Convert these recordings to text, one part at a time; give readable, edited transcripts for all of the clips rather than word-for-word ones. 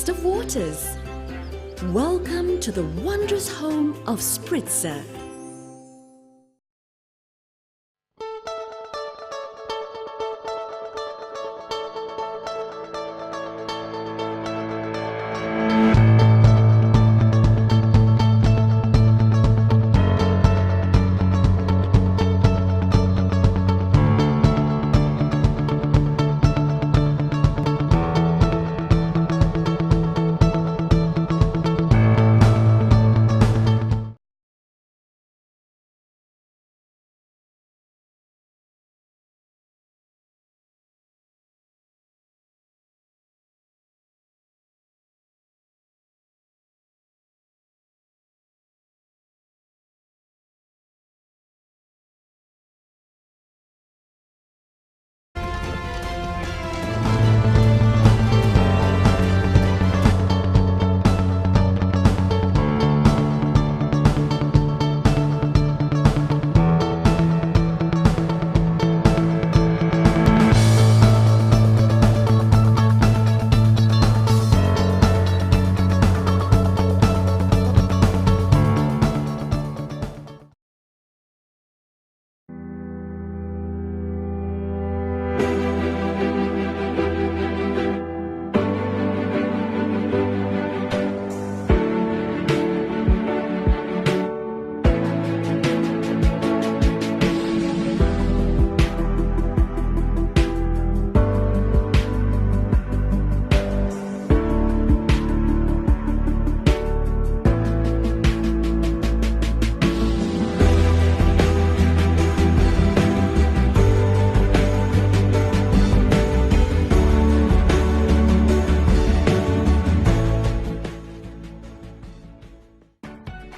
purest of waters. Welcome to the wondrous home of Spritzer.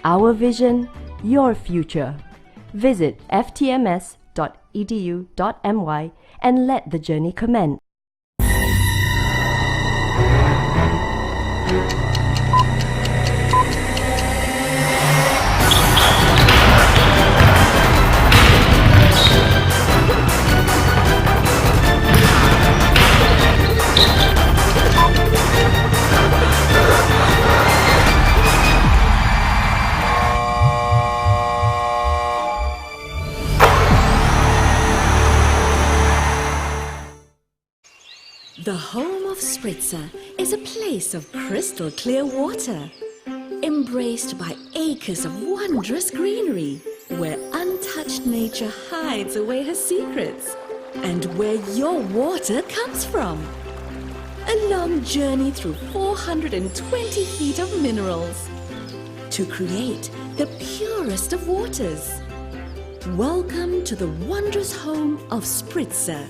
Our vision, your future. Visit ftms.edu.my and let the journey commence. The home of Spritzer is a place of crystal clear water, embraced by acres of wondrous greenery, where untouched nature hides away her secrets, and where your water comes from. A long journey through 420 feet of minerals to create the purest of waters. Welcome to the wondrous home of Spritzer.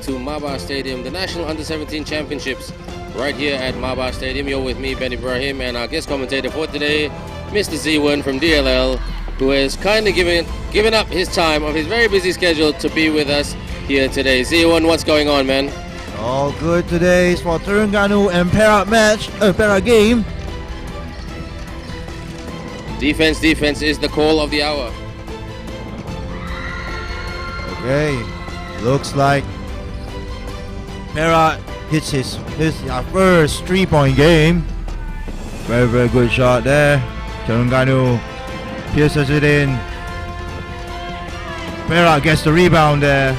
To Maba Stadium, the National Under-17 Championships, right here at Maba Stadium. You're with me, Ben Ibrahim, and our guest commentator for today, Mr. Z1 from DLL, who has kindly given up his time of his very busy schedule to be with us here today. Z1, what's going on, man? All good today for Terengganu and Perak Perak game. Defense is the call of the hour. Okay, looks like Perak hits his first 3-point game. Very good shot there. Terengganu pierces it in. Perak gets the rebound there.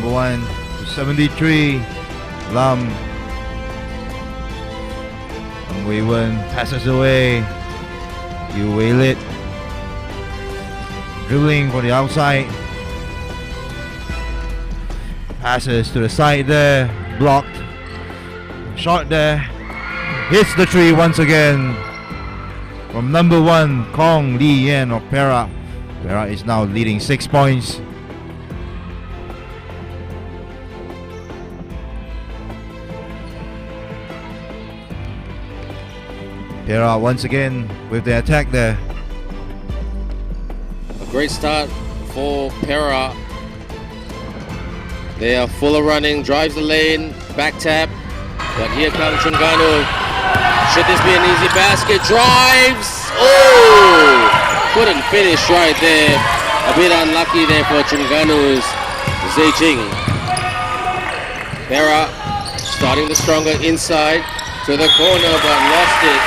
Number 1 to 73. Lam. Wei Wen passes away. You whale it. Dribbling for the outside. Passes to the side there. Blocked. Shot there. Hits the tree once again. From number 1, Kong Lee Yen of Perak. Perak is now leading 6 points. Perak once again with the attack there. A great start for Perak. They are full of running, drives the lane, back tap. But here comes Terengganu. Should this be an easy basket? Drives! Oh! Couldn't finish right there. A bit unlucky there for Terengganu's Zheijing. Perak starting the stronger inside to the corner but lost it.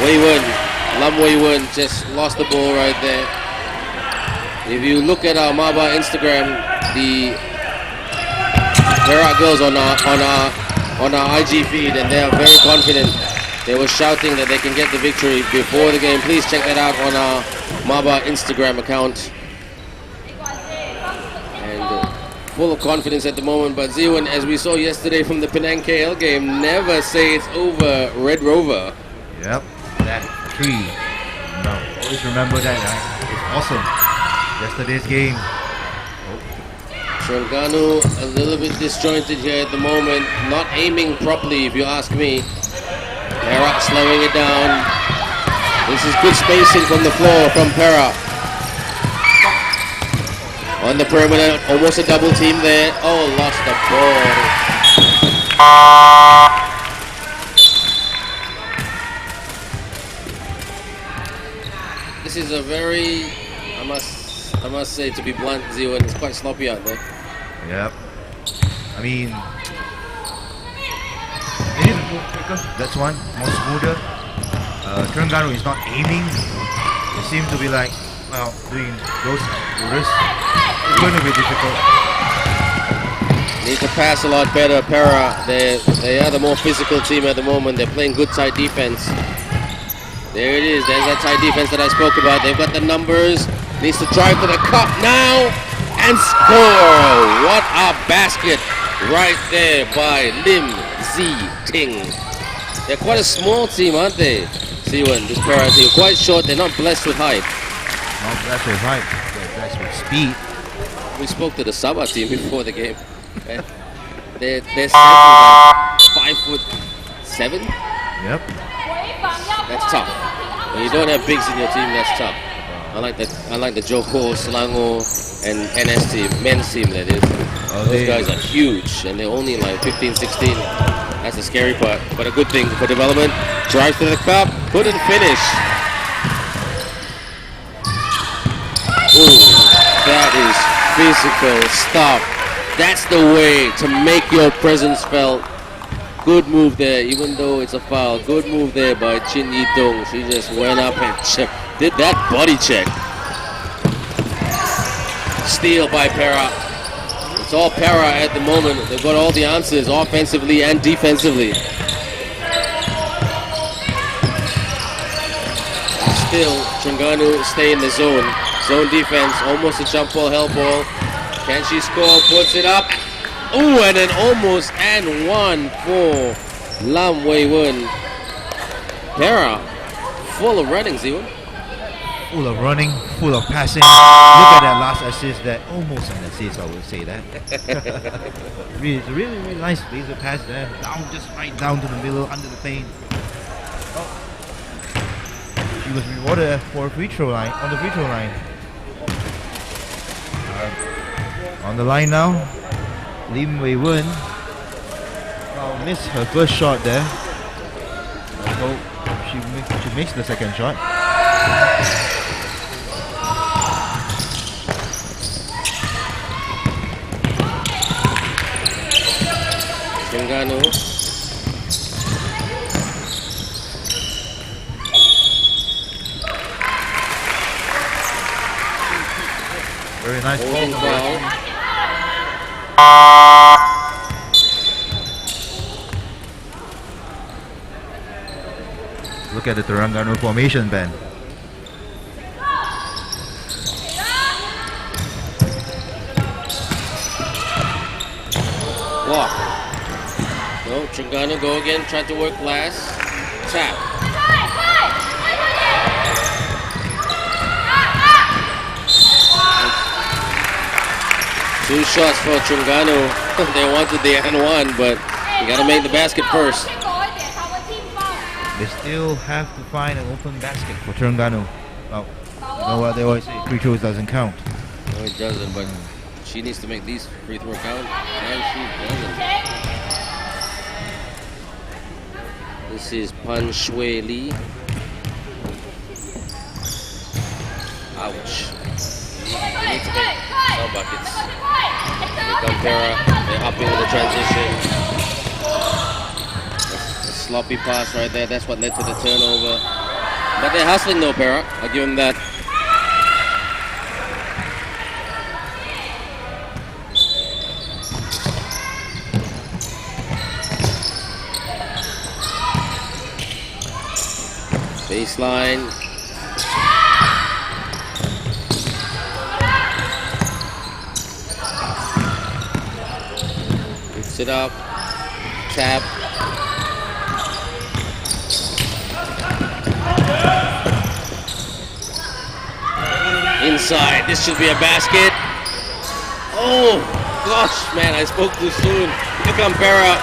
Wei Wen, Lam Wei Wen just lost the ball right there. If you look at our Maba Instagram, the Perak girls on our IG feed, and they are very confident. They were shouting that they can get the victory before the game. Please check that out on our Maba Instagram account. And full of confidence at the moment. But Zewan, as we saw yesterday from the Penang KL game, never say it's over, Red Rover. Yep, that tree. No, always remember that. It's awesome. Yesterday's game. Terengganu a little bit disjointed here at the moment, not aiming properly if you ask me. Perak slowing it down. This is good spacing from the floor from Perak. On the perimeter, almost a double team there. Oh, lost the ball. This is a very, I must say, to be blunt, Zewan, it's quite sloppy out there. Yep. I mean, they need to go quicker. That's one. More smoother. Terengganu is not aiming. They seem to be like, well, doing those orders. It's going to be difficult. Need to pass a lot better. Perak, they are the more physical team at the moment. They're playing good tight defense. There it is. There's that tight defense that I spoke about. They've got the numbers. Needs to drive for the cup now and score. What a basket right there by Lim Zi Ting. They're quite a small team, aren't they? Siwan, this Perak team. Quite short. They're not blessed with height. Not blessed with height. They're blessed with speed. We spoke to the Sabah team before the game. They're like 5'7". Yep. That's tough. When you don't have bigs in your team, that's tough. I like the Johor, Selangor, and NS team, men's team that is. Those guys are huge, and they're only like 15, 16. That's the scary part, but a good thing for development. Drive to the cup, couldn't finish. Ooh, that is physical stuff. That's the way to make your presence felt. Good move there, even though it's a foul. Good move there by Chin Yitong. She just went up and did that body check. Steal by Perak. It's all Perak at the moment. They've got all the answers offensively and defensively. Still, Terengganu stay in the zone. Zone defense, almost a jump ball, hell ball. Can she score? Puts it up. Ooh, and an almost and one for Lam Wei Wen. Perak, full of running, Ziwan. Full of running, full of passing. Look at that last assist there. Almost an assist, I would say that. Really, really nice laser pass there. Down, just right down to the middle, under the paint. Oh. She was rewarded for a free throw line, on the free throw line. On the line now, Lim Wei Wen. Missed her first shot there. I hope she makes the second shot. Terengganu. Very nice Holding ball. foul. Look at the Terengganu formation, Ben. Walk. No, Terengganu go again, try to work last. Tap. Two shots for Terengganu. They wanted the N1, but you gotta make the basket first. They still have to find an open basket for Terengganu. Well, you know what they always say, free throws doesn't count. No, it doesn't, but she needs to make these free throw count, and she doesn't. This is Pan Shui Lee. Ouch. They need to make some buckets. Here come Perak. They're hopping with the transition. A sloppy pass right there. That's what led to the turnover. But they're hustling though, Perak. I'll give them that. Baseline. Lifts it up. Tap. Inside. This should be a basket. Oh, gosh, man, I spoke too soon. Here come Perak.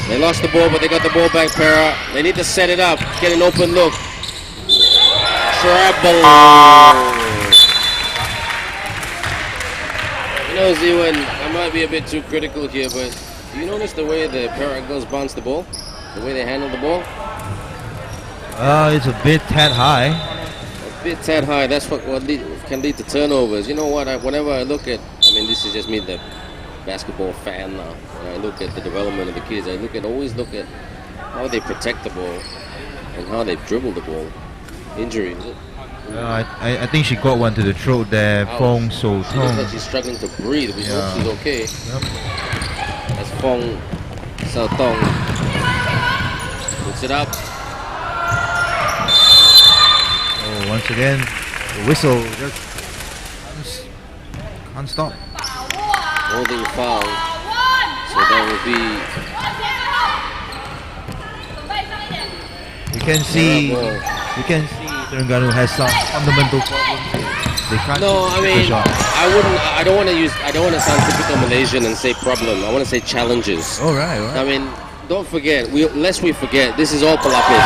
They lost the ball, but they got the ball back, Perak. They need to set it up, get an open look. Treble. You know, Ziwan, I might be a bit too critical here, but do you notice the way the Perak girls bounce the ball? The way they handle the ball? It's a bit tad high. A bit tad high. That's what can lead to turnovers. You know what? Whenever I look at, I mean, this is just me, the basketball fan now. When I look at the development of the kids, I always look at how they protect the ball and how they dribble the ball. Injury, is it? I think she got one to the throat there. Fong So She looks Tong. like she's struggling to breathe. We hope she's okay. Yep. That's Fong So Tong. Puts it up. Oh, once again, the whistle just can't stop. Holding foul. So that will be. You can see Terengganu has some fundamental problems. They can't No, I take a mean, shot. I don't want to sound typical Malaysian and say problem. I want to say challenges. All right. I mean, don't forget, lest we forget, this is all Palapis.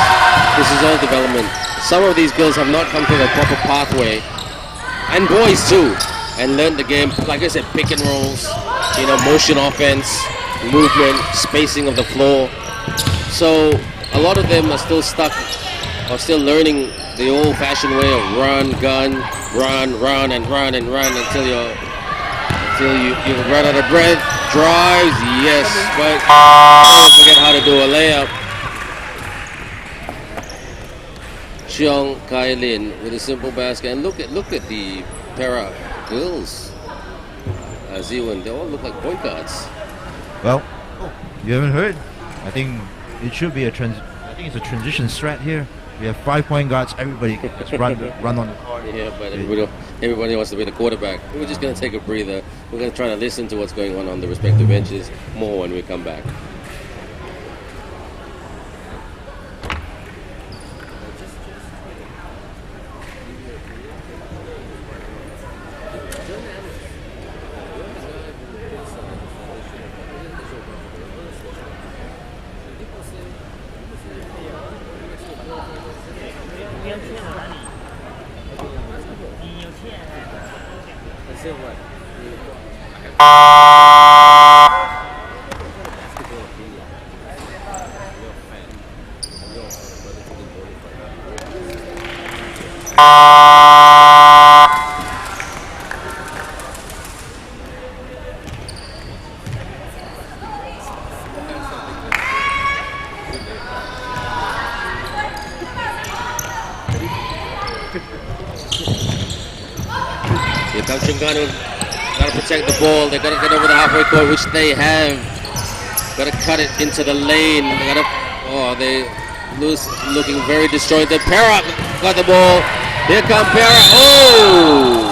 This is all development. Some of these girls have not come to the proper pathway, and boys too, and learned the game. Like I said, pick and rolls, motion offense, movement, spacing of the floor. So a lot of them are still stuck, or still learning the old-fashioned way of run, gun, run, and run until you run out of breath. Drives, yes, but don't forget how to do a layup. Cheong Kai Lin with a simple basket, and look at the Perak girls. Ziwan, they all look like point guards. Well, you haven't heard. I think it should be I think it's a transition strat here. We have 5 point guards. Everybody can just run on the court. Yeah, but everybody wants to be the quarterback. We're just going to take a breather. We're going to try to listen to what's going on the respective benches more when we come back. Here comes Terengganu. Gotta protect the ball. They gotta get over the halfway court, which they have. Gotta cut it into the lane. They lose, looking very disjointed. Perak got the ball. Here comes Perak. Oh!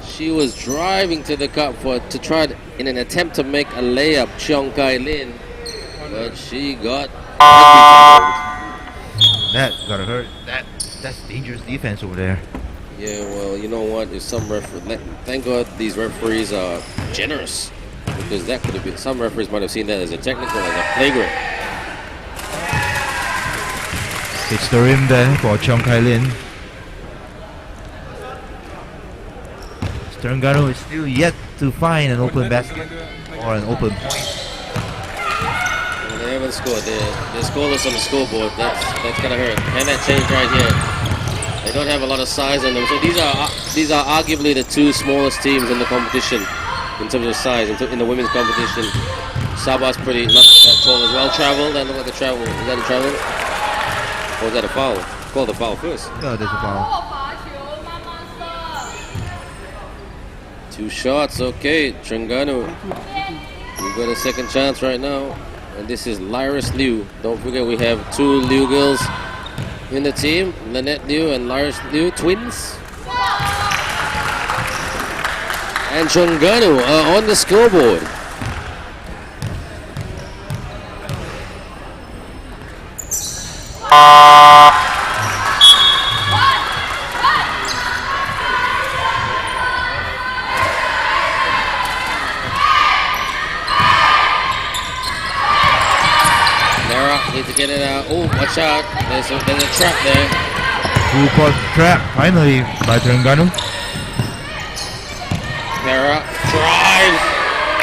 She was driving to the cup to try in an attempt to make a layup, Cheong Kai Lin, but she got That gotta hurt. That's dangerous defense over there. Yeah, well, you know what? If some thank God these referees are generous, because that could have been, some referees might have seen that as a technical, as a flagrant. It's the rim there for Cheong Kai Lin. Terengganu is still yet to find an open basket or an open point. Well, they haven't scored. They're scoreless on the scoreboard. That's gonna hurt. And that change right here. They don't have a lot of size on them. So these are arguably the two smallest teams in the competition in terms of size. In the women's competition, Sabah's pretty not that tall as well. Travel. That looked like a travel. Is that a travel? Or was that a foul? Call the foul first. No, there's a foul. Two shots, okay, Terengganu. We got a second chance right now. And this is Lyris Liu. Don't forget we have two Liu girls in the team. Lynette Liu and Lyris Liu, twins. And Terengganu on the scoreboard. Need to get it out. Oh, watch out. There's a trap there. Full court trap finally by Terengganu. Perak drives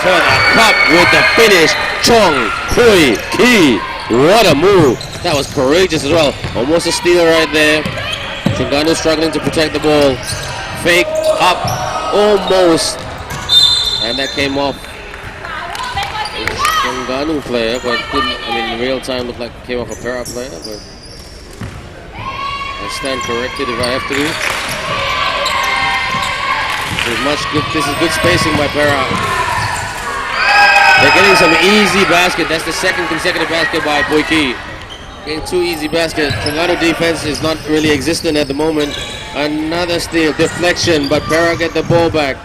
to the cup with the finish. Chong Pui Ki. What a move. That was courageous as well. Almost a steal right there. Terengganu struggling to protect the ball. Fake up. Almost. And that came off. Terengganu player, but didn't, in real time looked like it came off a Perak player, but I stand corrected if I have to do. This is good spacing by Perak. They're getting some easy basket. That's the second consecutive basket by Boiki. Getting two easy baskets. Terengganu defense is not really existent at the moment. Another steal, deflection, but Perak get the ball back.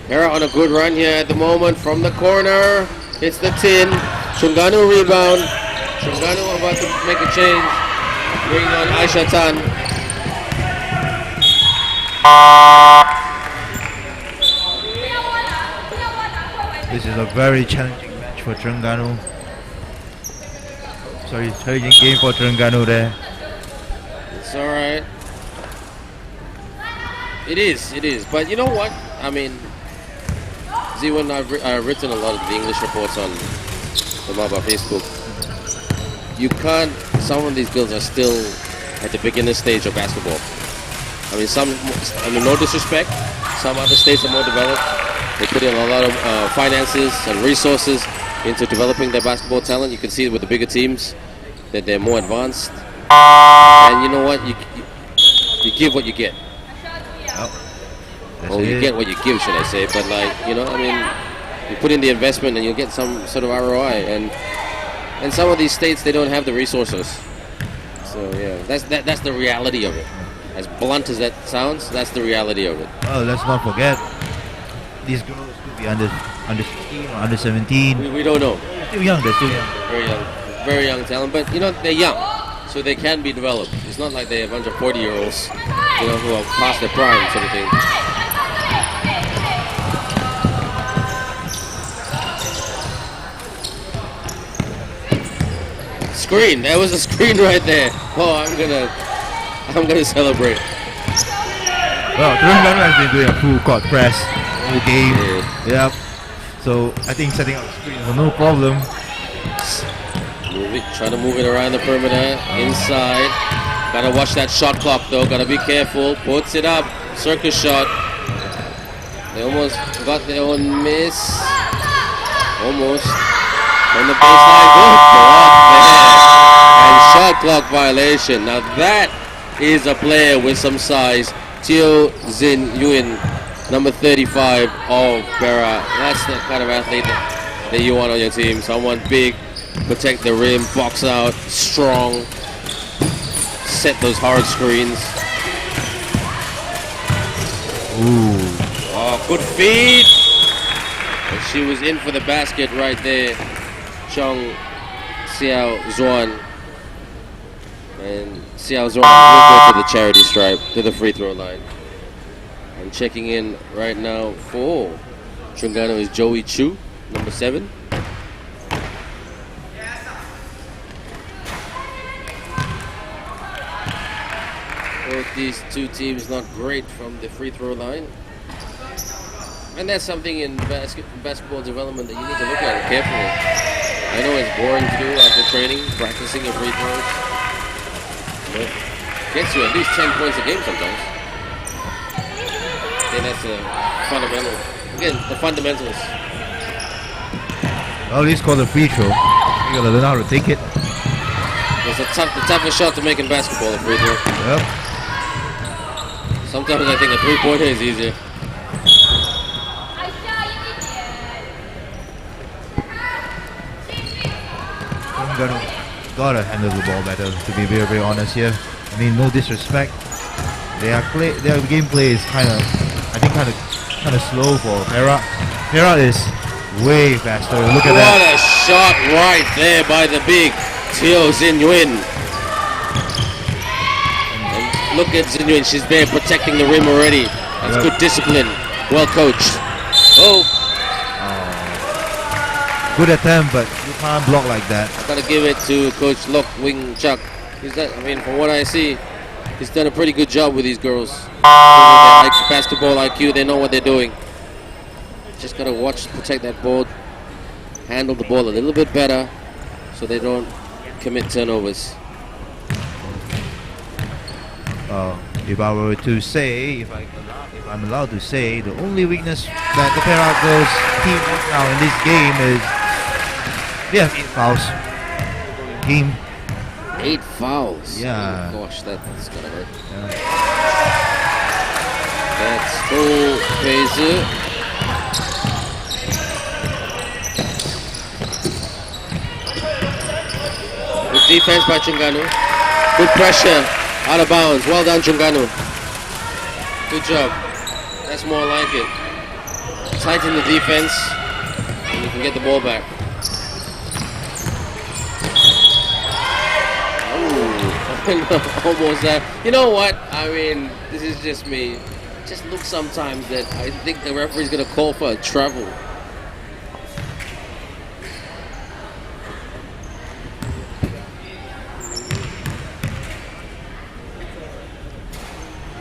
Perak on a good run here at the moment from the corner. It's the tin. Terengganu rebound. Terengganu about to make a change. Bring on Aisha Tan. This is a very challenging match for Terengganu. Sorry, challenging game for Terengganu there. It's alright. It is. But you know what? Z1, I've written a lot of the English reports on the Maba Facebook. Some of these girls are still at the beginner stage of basketball. No disrespect, some other states are more developed. They put in a lot of finances and resources into developing their basketball talent. You can see it with the bigger teams that they're more advanced. And you know what? You give what you get. You get what you give, should I say? But you put in the investment and you'll get some sort of ROI. And some of these states, they don't have the resources. So yeah, that's the reality of it. As blunt as that sounds, that's the reality of it. Oh, let's not forget, these girls could be under 16 or under 17. We don't know. They're still young. Very young talent. But they're young, so they can be developed. It's not like they're a bunch of 40-year-olds, who are past their prime, sort of thing. Screen. That was a screen right there. Oh, I'm gonna celebrate. Well, Terengganu has been doing a full court press all game. Yeah. So I think setting up the screen was no problem. Try to move it around the perimeter, inside. Gotta watch that shot clock though. Gotta be careful. Puts it up. Circus shot. They almost got their own miss. Almost. On the baseline, good block there. And shot clock violation. Now that is a player with some size. Teo Zin Yuen, number 35 of Perak. That's the kind of athlete that you want on your team. Someone big, protect the rim, box out, strong, set those hard screens. Ooh. Oh, good feed. And she was in for the basket right there. Chong Xiao Zuan. And Xiao Zuan will go to the charity stripe, to the free throw line. And checking in right now for Terengganu is Joey Chu, number 7. Both these two teams not great from the free throw line. And that's something in basketball development that you need to look at carefully. I know it's boring to do after training, practicing your free throws. But gets you at least 10 points a game sometimes. Okay, that's a fundamental. Again, the fundamentals. Well, at least call the free throw. You gotta learn how to take it. It's the toughest shot to make in basketball, a free throw. Yep. Sometimes I think a three-pointer is easier. Gotta handle the ball better, to be very, very honest here. I mean, no disrespect. Their gameplay is kind of slow for Perak. Perak is way faster. Look at that. What a shot right there by the big Teo Zin Yuen. And look at Zin Yuen, she's there protecting the rim already. That's good discipline. Well coached. Oh. Good attempt, but you can't block like that. Gotta give it to Coach Lok Wing Chuk. From what I see, he's done a pretty good job with these girls. Their basketball IQ, they know what they're doing. Just gotta protect that ball, handle the ball a little bit better, so they don't commit turnovers. If I were to say, if I'm allowed to say, the only weakness that the Perak girls team right now in this game is they have 8 fouls. Game. 8 fouls. Yeah. Oh gosh, that's gonna hurt. Yeah. That's full phaser. Good defense by Terengganu. Good pressure. Out of bounds. Well done, Terengganu. Good job. That's more like it. Tighten the defense, and you can get the ball back. Almost that. You know what? I mean, this is just me. It just looks sometimes that I think the referee's gonna call for a travel.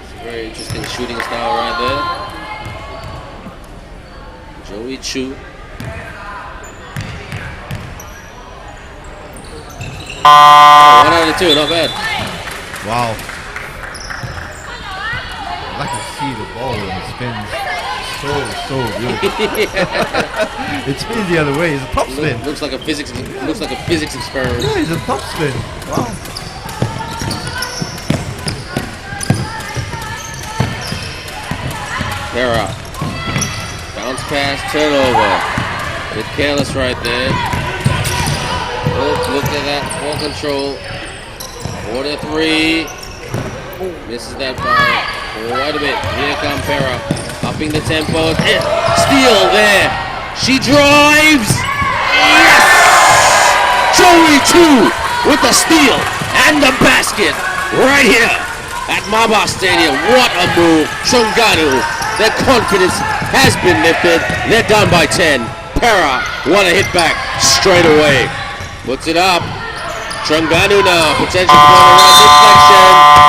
It's a very interesting shooting style right there. Joey Chu. Oh, 1 out of 2, not bad. Wow. I like to see the ball when it spins. So good. It spins the other way. It's a top spin. Looks like a physics experiment. Yeah, it's a top spin. Wow. Perak. Bounce pass, turnover. Bit careless right there. Oh, look at that ball control. 4-3. Misses that by quite a bit. Here come Perak. Upping the tempo. Steal there. She drives. Yes! Joey Chu with the steal and the basket right here at Maba Stadium. What a move. Terengganu. Their confidence has been lifted. They're down by 10. Perak want to hit back straight away. Puts it up. Terengganu now. Potential for the right deflection.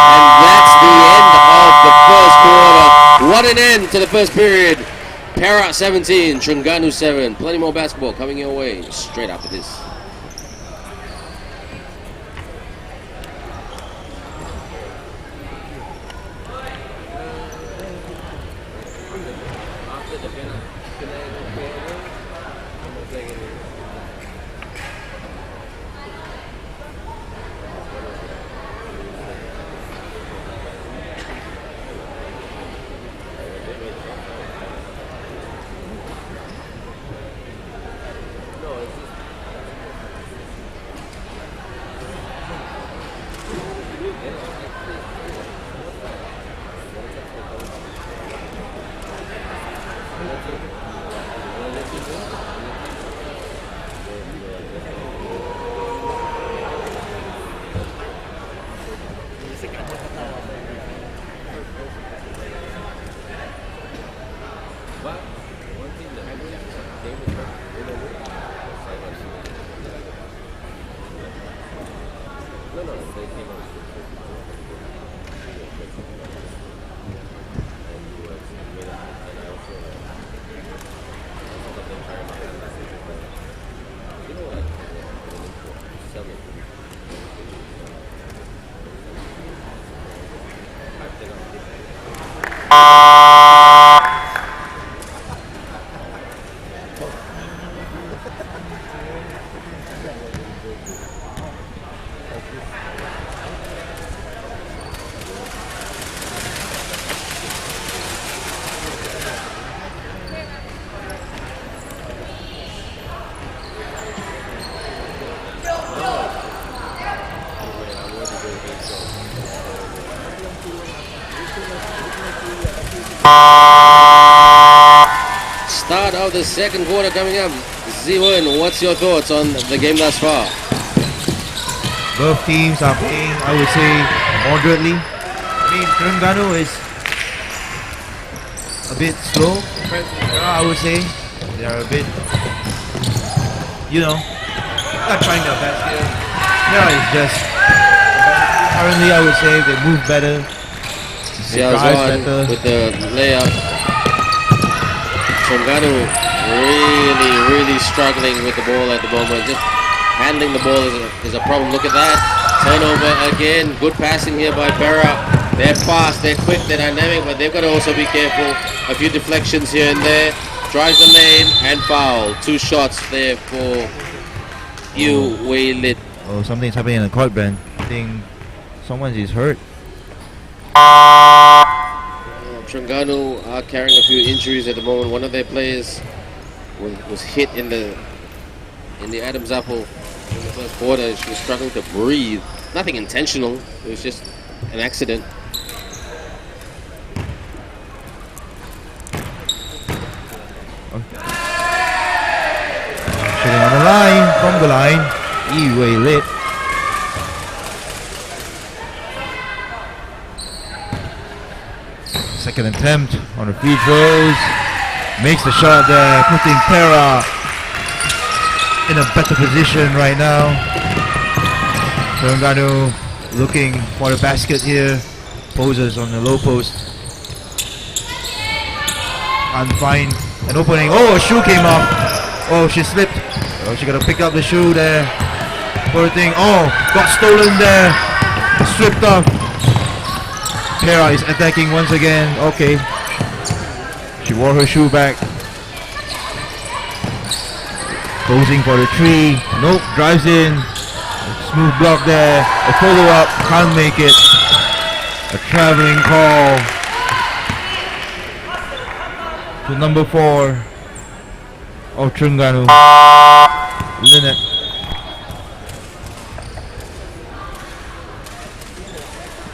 And that's the end of the first quarter. What an end to the first period. Perak 17, Terengganu 7. Plenty more basketball coming your way straight after this. Start of the second quarter coming up. Ziwon, what's your thoughts on the game thus far? Both teams are playing, I would say, moderately. I mean, Terengganu is a bit slow. I would say they are a bit, not trying their best here. Yeah, it's just currently I would say they move better. They drive better. With the layup. Terengganu really struggling with the ball at the moment. Just handling the ball is a problem. Look at that. Turnover again. Good passing here by Perak. They're fast, they're quick, they're dynamic, but they've got to also be careful. A few deflections here and there. Drives the lane and foul. 2 shots there for Yu Wei Lit. Oh, something's happening in the court, Ben. I think someone is hurt. Terengganu are carrying a few injuries at the moment. One of their players was hit in the Adam's apple in the first quarter. She was struggling to breathe. Nothing intentional. It was just an accident. Shooting on the line, from the line, Yu Wei Lit. Second attempt on the free throws. Makes the shot there, putting Perak in a better position right now. Terengganu looking for the basket here. Poses on the low post. And find an opening. Oh, a shoe came off. Oh, she slipped. Oh, she got to pick up the shoe there. Poor thing. Oh, got stolen there. Stripped off. Perak is attacking once again. Okay. She wore her shoe back. Posing for the 3. Nope, drives in. Smooth block there. A follow up. Can't make it. A traveling call to number 4 of Terengganu. Lynette.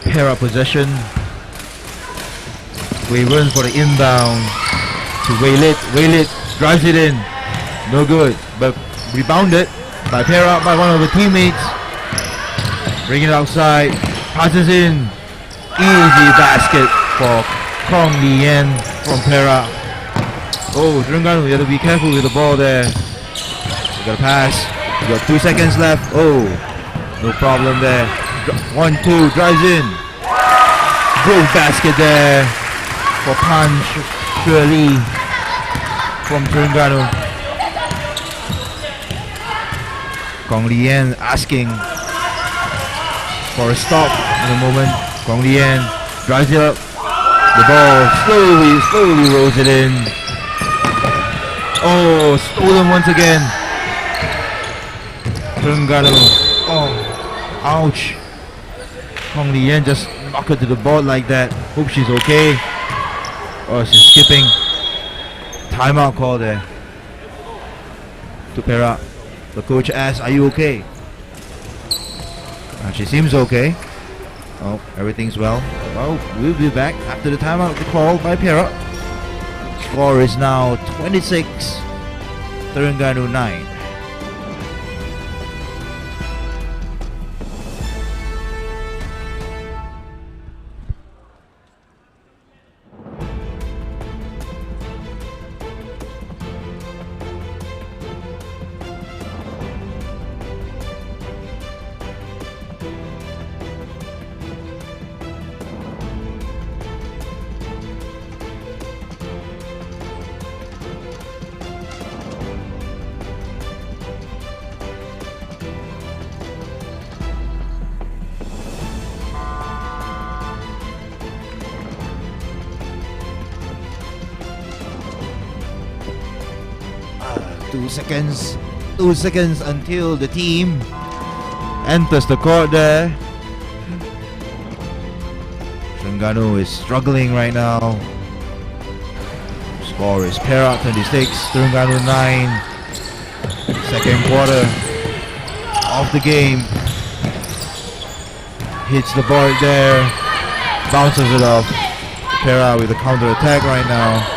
Perak possession. Wei runs for the inbound to Wei Lit. Wei Lit drives it in. No good, but rebounded by Perak, by one of the teammates. Bring it outside. Passes in. Easy basket for Kong Lien from Perak. Oh, Terengganu, you have to be careful with the ball there. You got to pass. You got 2 seconds left. Oh, no problem there. 1-2, drives in. Broke basket there for Pan Shirley from Terengganu. Kong Lien asking for a stop in a moment. Kong Lien drives it up. The ball slowly rolls it in. Oh, stolen once again. Terengganu. Oh, ouch. Kong Lien just knocked her to the board like that. Hope she's okay. Oh, she's skipping. Timeout call there to Perak. The coach asks, "Are you okay?" And she seems okay. Oh, everything's well. Well, we'll be back after the timeout call by Perak. Score is now 26, Terengganu 9. Two seconds until the team enters the court there. Terengganu is struggling right now. Score is Perak 26, Terengganu 9. Second quarter of the game. Hits the board there. Bounces it off. Perak with a counter attack right now.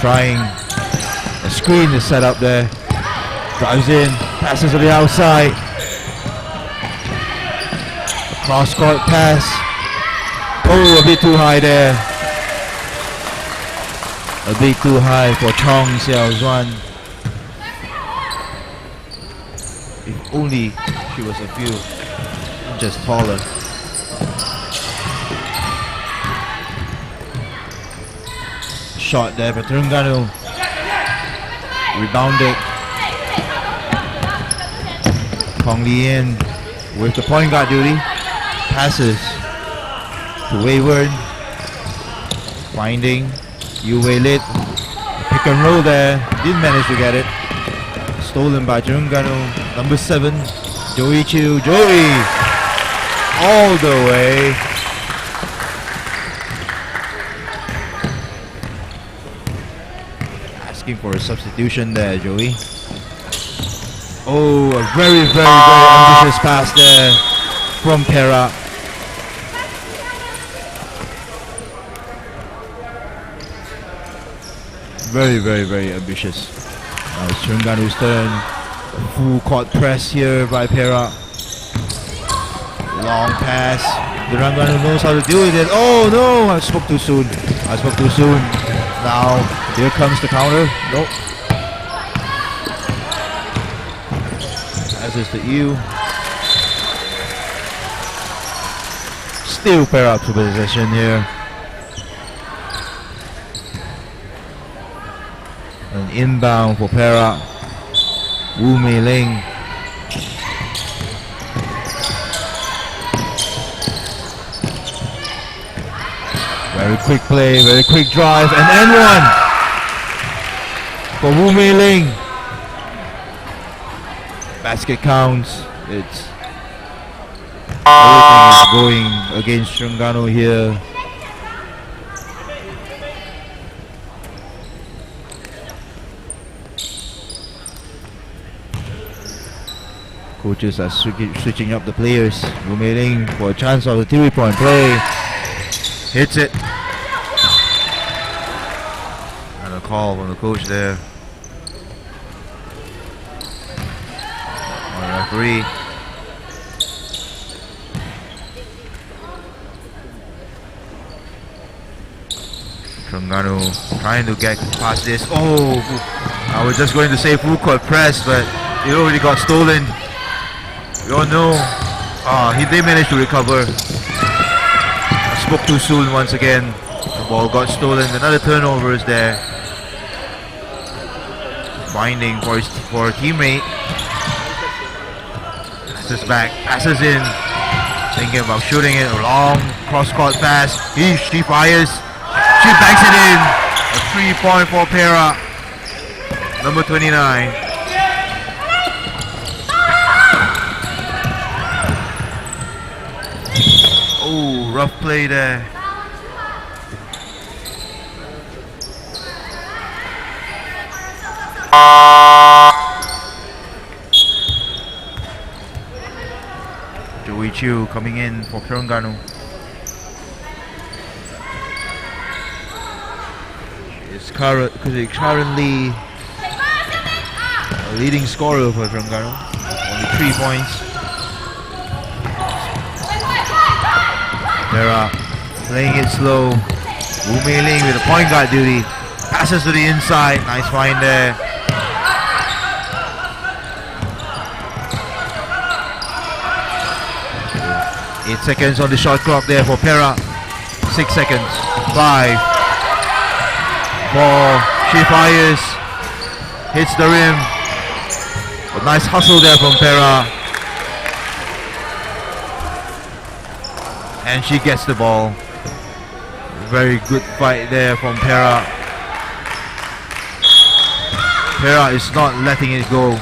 Trying a screen is set up there. Drives in, passes to the outside. Cross court pass. Oh, a bit too high there. A bit too high for Chong Xiao Zhuan. If only she was a few inches taller. Shot there for Terengganu. Rebounded. Kong Lien with the point guard duty. Passes to Wayward. Finding Yu Wei Lit. Pick and roll there. Didn't manage to get it. Stolen by Terengganu. Number 7, Joey Chiu. Joey all the way. For a substitution there, Joey. Oh, a very ambitious pass there from Perak. Very ambitious. Now it's Terengganu's turn. A full court press here by Perak. Long pass. Terengganu knows how to deal with it. Oh no, I spoke too soon. Now, here comes the counter. Nope. Passes to Yu. Still Perak to possession here. An inbound for Perak. Wu Mei Ling. Very quick play, very quick drive, and end one for Wu Mei Ling. Basket counts. It's everything is going against Terengganu here. Coaches are switching up the players. Wu Mei Ling for a chance of the 3-point play. Hits it. And a call from the coach there. On the referee. Terengganu trying to get past this. Oh, I was just going to say full court press, but it already got stolen. We all know. They managed to recover. Spoke too soon once again. The ball got stolen. Another turnover is there. Finding for a teammate. Passes back. Passes in. Thinking about shooting it. A long cross-court pass. She fires. She banks it in. A 3-point for Perak. Number 29. rough play there. Joey Chiu coming in for Terengganu. She's currently a leading scorer for Terengganu. Only 3 points. Perak playing it slow. Wu Mei-ling with the point guard duty. Passes to the inside. Nice find there. Eight seconds on the shot clock there for Perak. 6 seconds. 5, 4. She fires. Hits the rim. A nice hustle there from Perak. And she gets the ball. Very good fight there from Perak. Perak is not letting it go.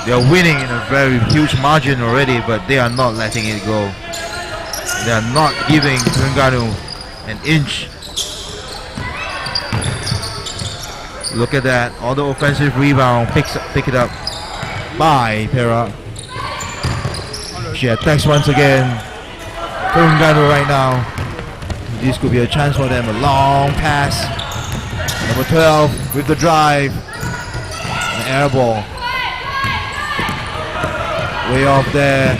They are winning in a very huge margin already, but they are not letting it go. They are not giving Terengganu an inch. Look at that. All the offensive rebound pick it up by Perak. She attacks once again. Terengganu right now. This could be a chance for them. A long pass. Number 12 with the drive. An air ball. Way off there.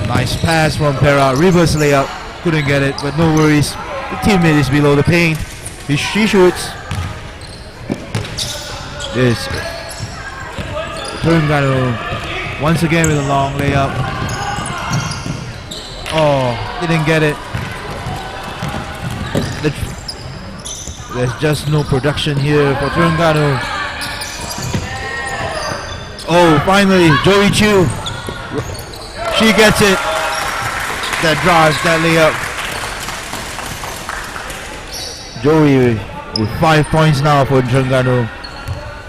Nice pass from Perak. Reverse layup. Couldn't get it, but no worries. The teammate is below the paint. She shoots. This Terengganu once again with a long layup. Oh, didn't get it. There's just no production here for Terengganu. Oh, finally, Joey Chiu. She gets it. That drive, that layup. Joey with 5 points now for Terengganu.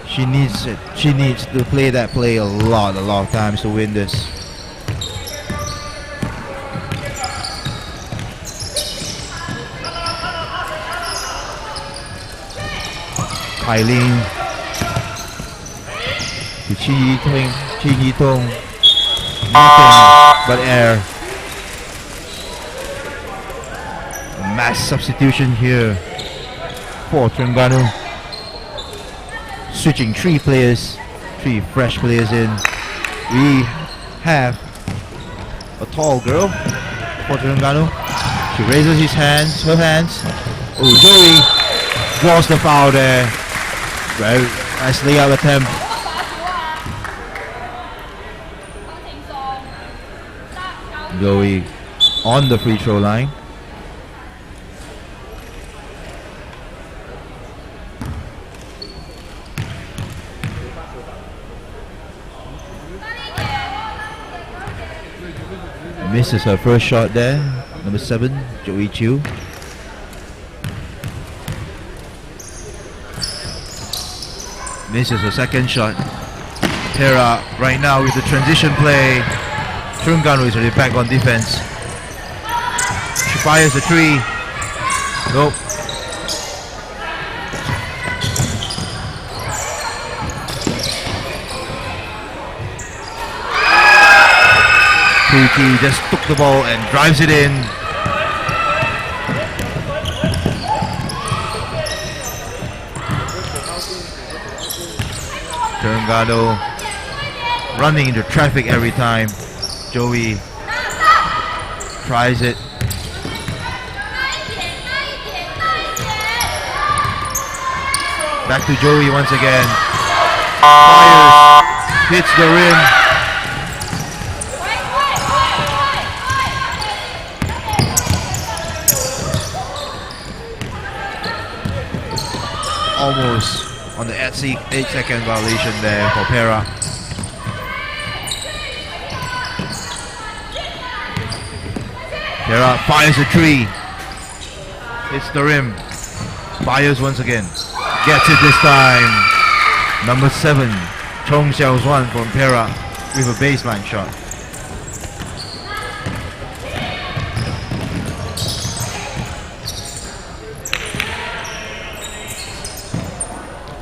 She needs it. She needs to play that play a lot of times to win this. Eileen to Chi Yi-tong. Nothing but air. Mass substitution here for Terengganu. Switching 3 players, 3 fresh players in. We have a tall girl for Terengganu. She raises her hands. Oh, Joey draws the foul there. Very nice layup attempt. Joey on the free throw line. Misses her first shot there. Number 7, Joey Chiu. Misses her second shot. Perak right now with the transition play. Terengganu is already back on defense. She fires a 3. Nope. Pookie just took the ball and drives it in. Terengganu running into traffic every time. Joey tries it. Back to Joey once again. Fires. Hits the rim. Almost on the 8-second violation there for Perak. Perak fires a 3. Hits the rim. Fires once again. Gets it this time. Number 7, Chong Xiaozuan from Perak with a baseline shot.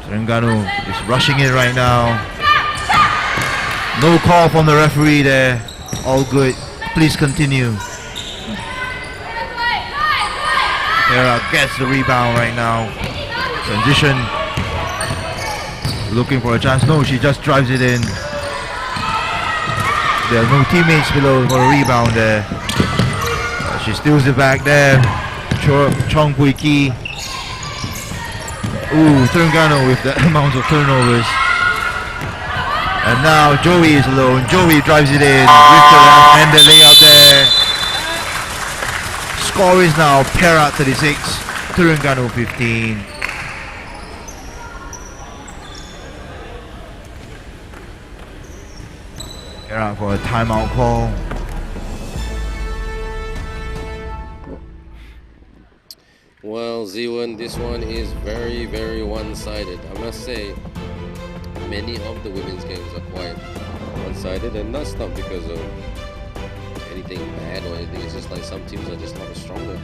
Terengganu is rushing it right now. No call from the referee there. All good. Please continue. Perak gets the rebound right now. Transition. Looking for a chance. No, she just drives it in. There are no teammates below for a rebound there. She steals it back there. Chong Pui Ki. Ooh, Terengganu with the amount of turnovers. And now Joey is alone. Joey drives it in with the left-handed layup there. Score is now Perak 36, Terengganu 15. Perak for a timeout call. Well, Z1, this one is very, very one-sided. I must say, many of the women's games are quite one-sided, and that's not because of anything bad or anything. It's just like some teams are just a lot stronger.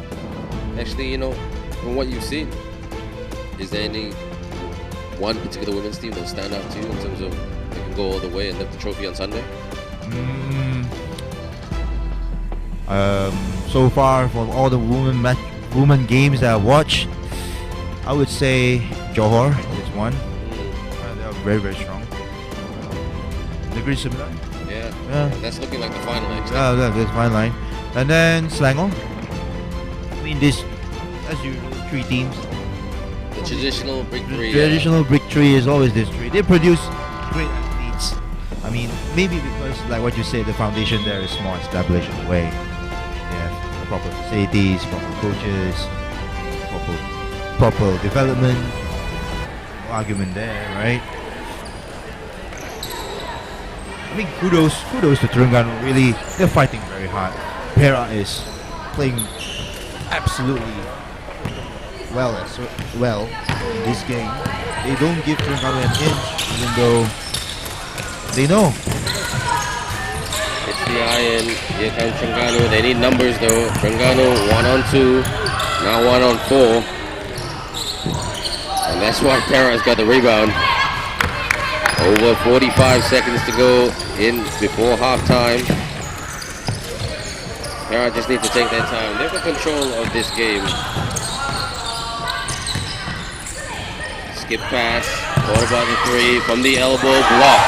Actually, you know, from what you've seen, is there any one particular women's team that stand out to you in terms of they can go all the way and lift the trophy on Sunday? So far, from all the women games that I've watched, I would say Johor is one. They are very, very strong. Negeri Sembilan. Yeah. That's looking like the final, actually. That's my line. And then Selangor. I mean, this, as usual, three teams. The traditional big three. The traditional big three is always this three. They produce great athletes. I mean, maybe because, like what you said, the foundation there is more established in a way. Yeah, proper facilities, proper coaches, proper development. No argument there, right? I mean, kudos to Terengganu. Really, they're fighting very hard. Perak is playing absolutely well in this game. They don't give Terengganu an inch, even though they know. It's the iron. Here comes Terengganu. They need numbers though. Terengganu 1-on-2, now 1-on-4, and that's why Perak's got the rebound. Over 45 seconds to go in before halftime. Perak just need to take their time. They've got control of this game. Skip pass, thought about the three from the elbow, block.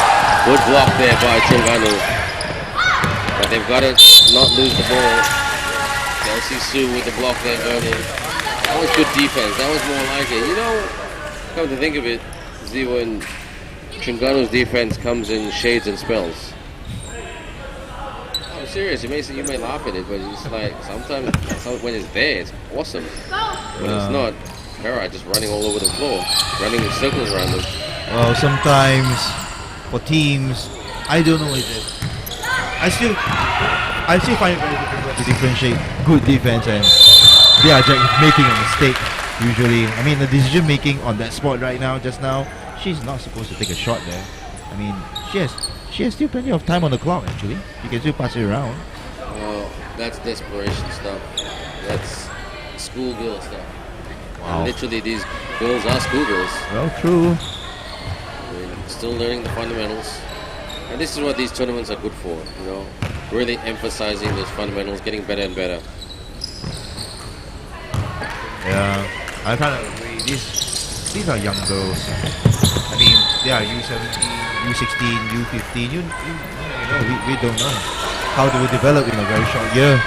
Good block there by Terengganu. But they've got to not lose the ball. Kelsey Sue with the block there earlier. That was good defense. That was more like it. You know, come to think of it, Z1, Terenggano's defense comes in shades and spells. I'm serious. You may laugh at it, but it's like sometimes when it's there, it's awesome. When it's not, Perak just running all over the floor, running in circles around them. Well, sometimes for teams, I don't know if it. I still find it very difficult to differentiate good defense and they are just making a mistake. Usually, I mean, the decision making on that spot right now, just now, she's not supposed to take a shot there. I mean, she has still plenty of time on the clock. Actually, she can still pass it around. Oh, that's desperation stuff. That's schoolgirl stuff. Wow. And literally, these girls are schoolgirls. Well, true. They're still learning the fundamentals, and this is what these tournaments are good for. You know, really emphasizing those fundamentals, getting better and better. Yeah, I kind of agree. These are young girls. I mean, they are U17, U16, U15. You know, we don't know how they will develop in a very short year.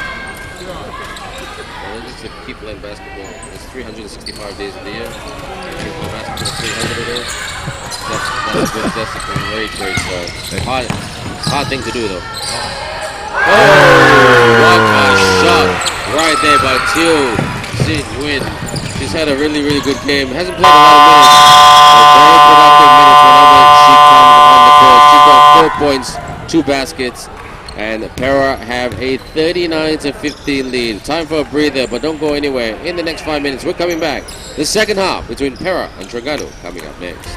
Well, just to keep playing basketball. It's 365 days of the year. Keep playing basketball 300 of those. That's a great start. Hard thing to do though. Oh, what a shot right there by Teo Sin Win. She's had a really, really good game. Hasn't played a lot of minutes. Very productive minutes whenever she comes on the court. She's got 4 points, 2 baskets, and Perak have a 39-15 lead. Time for a breather, but don't go anywhere. In the next 5 minutes, we're coming back. The second half between Perak and Terengganu coming up next.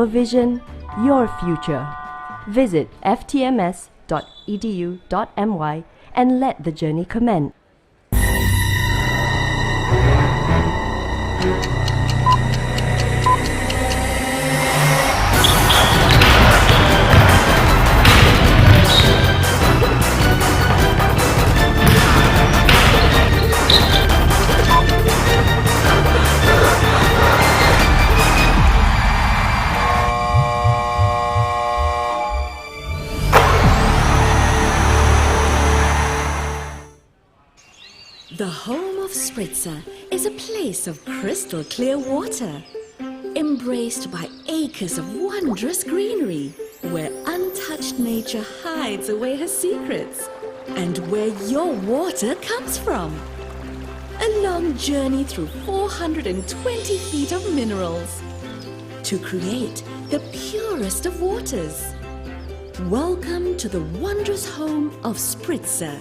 Our vision, your future. Visit ftms.edu.my and let the journey commence. The home of Spritzer is a place of crystal clear water, embraced by acres of wondrous greenery, where untouched nature hides away her secrets, and where your water comes from. A long journey through 420 feet of minerals to create the purest of waters. Welcome to the wondrous home of Spritzer.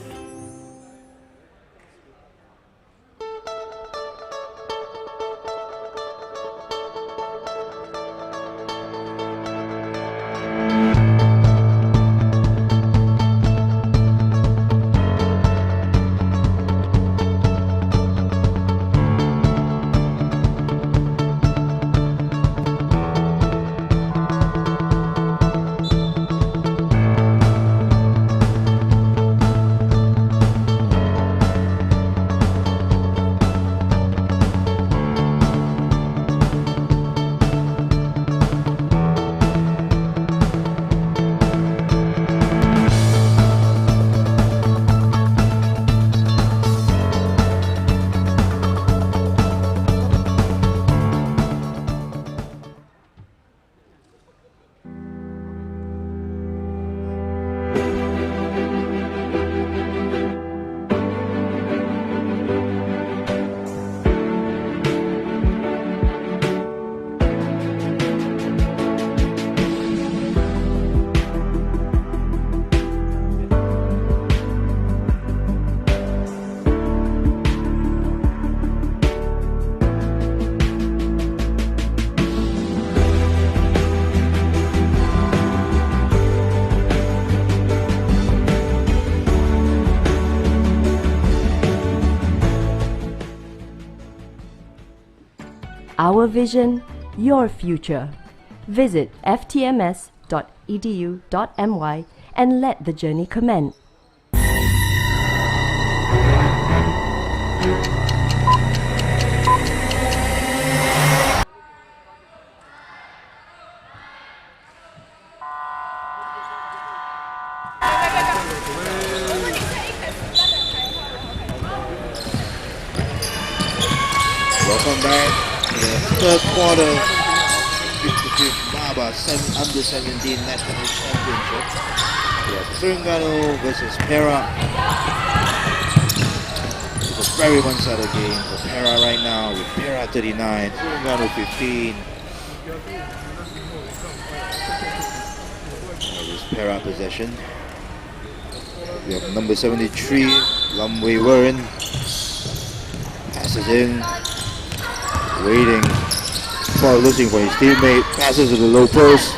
Our vision, your future. Visit ftms.edu.my and let the journey commence. Welcome back to the third quarter of 55th Baba Under-17 National Championship. We have Terengganu versus Perak. It's a very one-sided game for Perak right now, with Perak 39, Terengganu 15. This Perak possession. We have number 73, Lamway Warren. Passes in. Waiting, looking for his teammate, passes to the low post.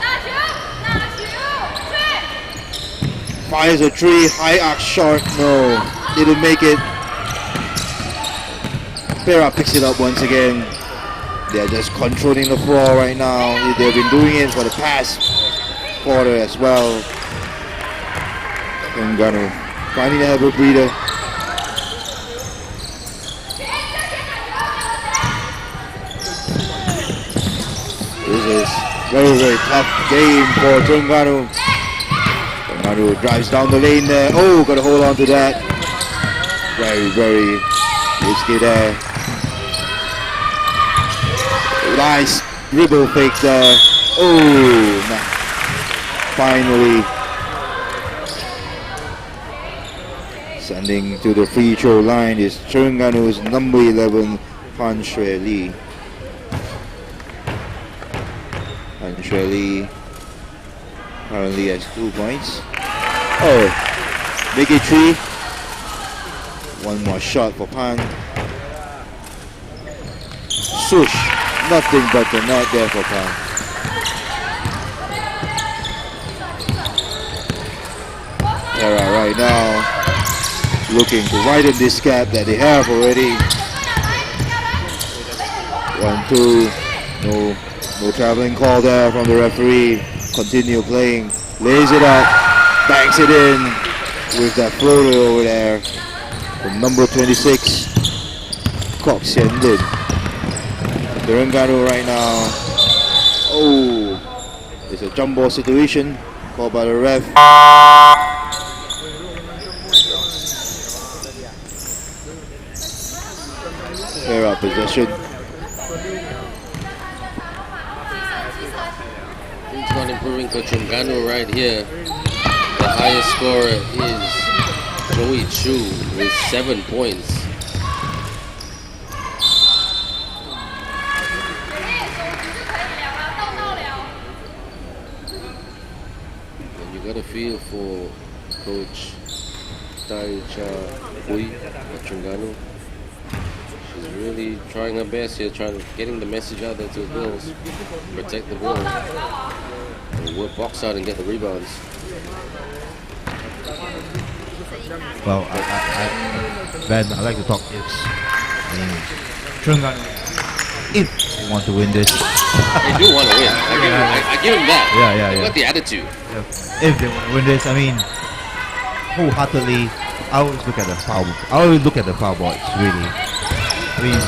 Fires a three, high arc shot, no, didn't make it. Perak picks it up once again. They're just controlling the floor right now. They've been doing it for the past quarter as well. Terengganu finding to have a breather. This is very, very tough game for Terengganu. Terengganu drives down the lane there. Oh, got to hold on to that. Very, very risky there. Nice dribble fake there. Oh, finally sending to the free throw line is Terengganu's number 11, Han Shui Lee. Han Shui Lee currently has 2 points. Oh, make it 3. One more shot for Pan. Swoosh, nothing but the net there for Pan. Perak right now looking to widen this gap that they have already. 1-2. No traveling call there from the referee. Continue playing. Lays it up. Banks it in with that floater over there from number 26. Kok Sian Lin. Terengganu right now. Oh, it's a jump ball situation called by the ref. Perak possession. Things not improving for Terengganu right here. The highest scorer is Joey Chu with 7 points. And you got a feel for Coach Tai Cha Hui at Terengganu. She's really trying her best here, getting the message out there to the girls. Protect the ball. And work box out and get the rebounds. Well, Ben, I like to talk ifs. I mean, Terengganu, if they want to win this. They do want to win. I give them that. Yeah. They've got the attitude. If they want to win this, I mean, wholeheartedly, I always look at the foul. I always look at the foul boards, really. I mean,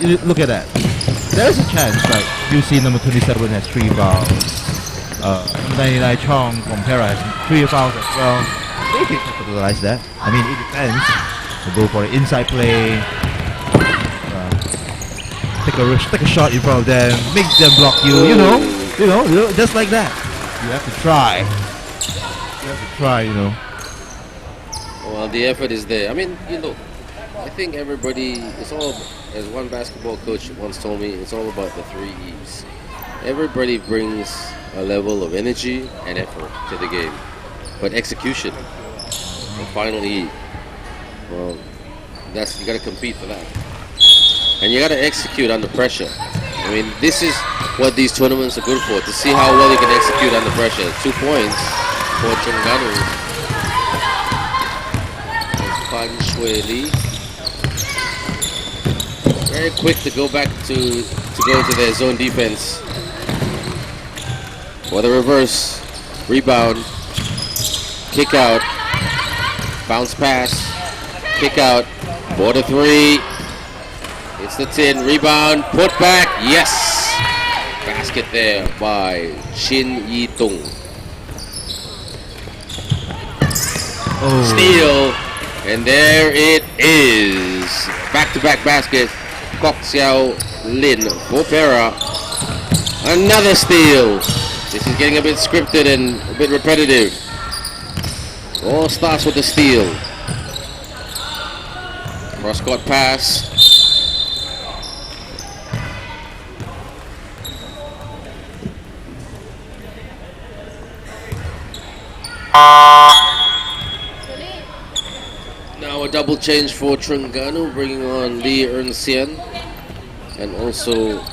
you look at that. There's a chance, like, you see number 27 has 3 fouls. 99 Chong from Perak has 3 fouls as well. They can capitalize that. I mean, it depends. They go for the inside play. Take a shot in front of them, make them block you. You know, just like that. You have to try. Well, the effort is there. I mean, I think everybody, it's all, as one basketball coach once told me, it's all about the 3 E's. Everybody brings a level of energy and effort to the game. But execution, the final E, well, you got to compete for that. And you got to execute under pressure. I mean, this is what these tournaments are good for, to see how well you can execute under pressure. 2 points for Terengganu. Fan Shui Lee. Very quick to go back to go to their zone defense. For the reverse, rebound, kick out, bounce pass, kick out, border 3. It's the 10, rebound, put back, yes! Basket there by Shin Yi Tung. Steal, and there it is. Back-to-back basket, Kok Xiao Lin for Perak. Another steal. This is getting a bit scripted and a bit repetitive. All starts with the steal. Cross-court pass. Now a double change for Terengganu, bringing on Lee Eun Sian and also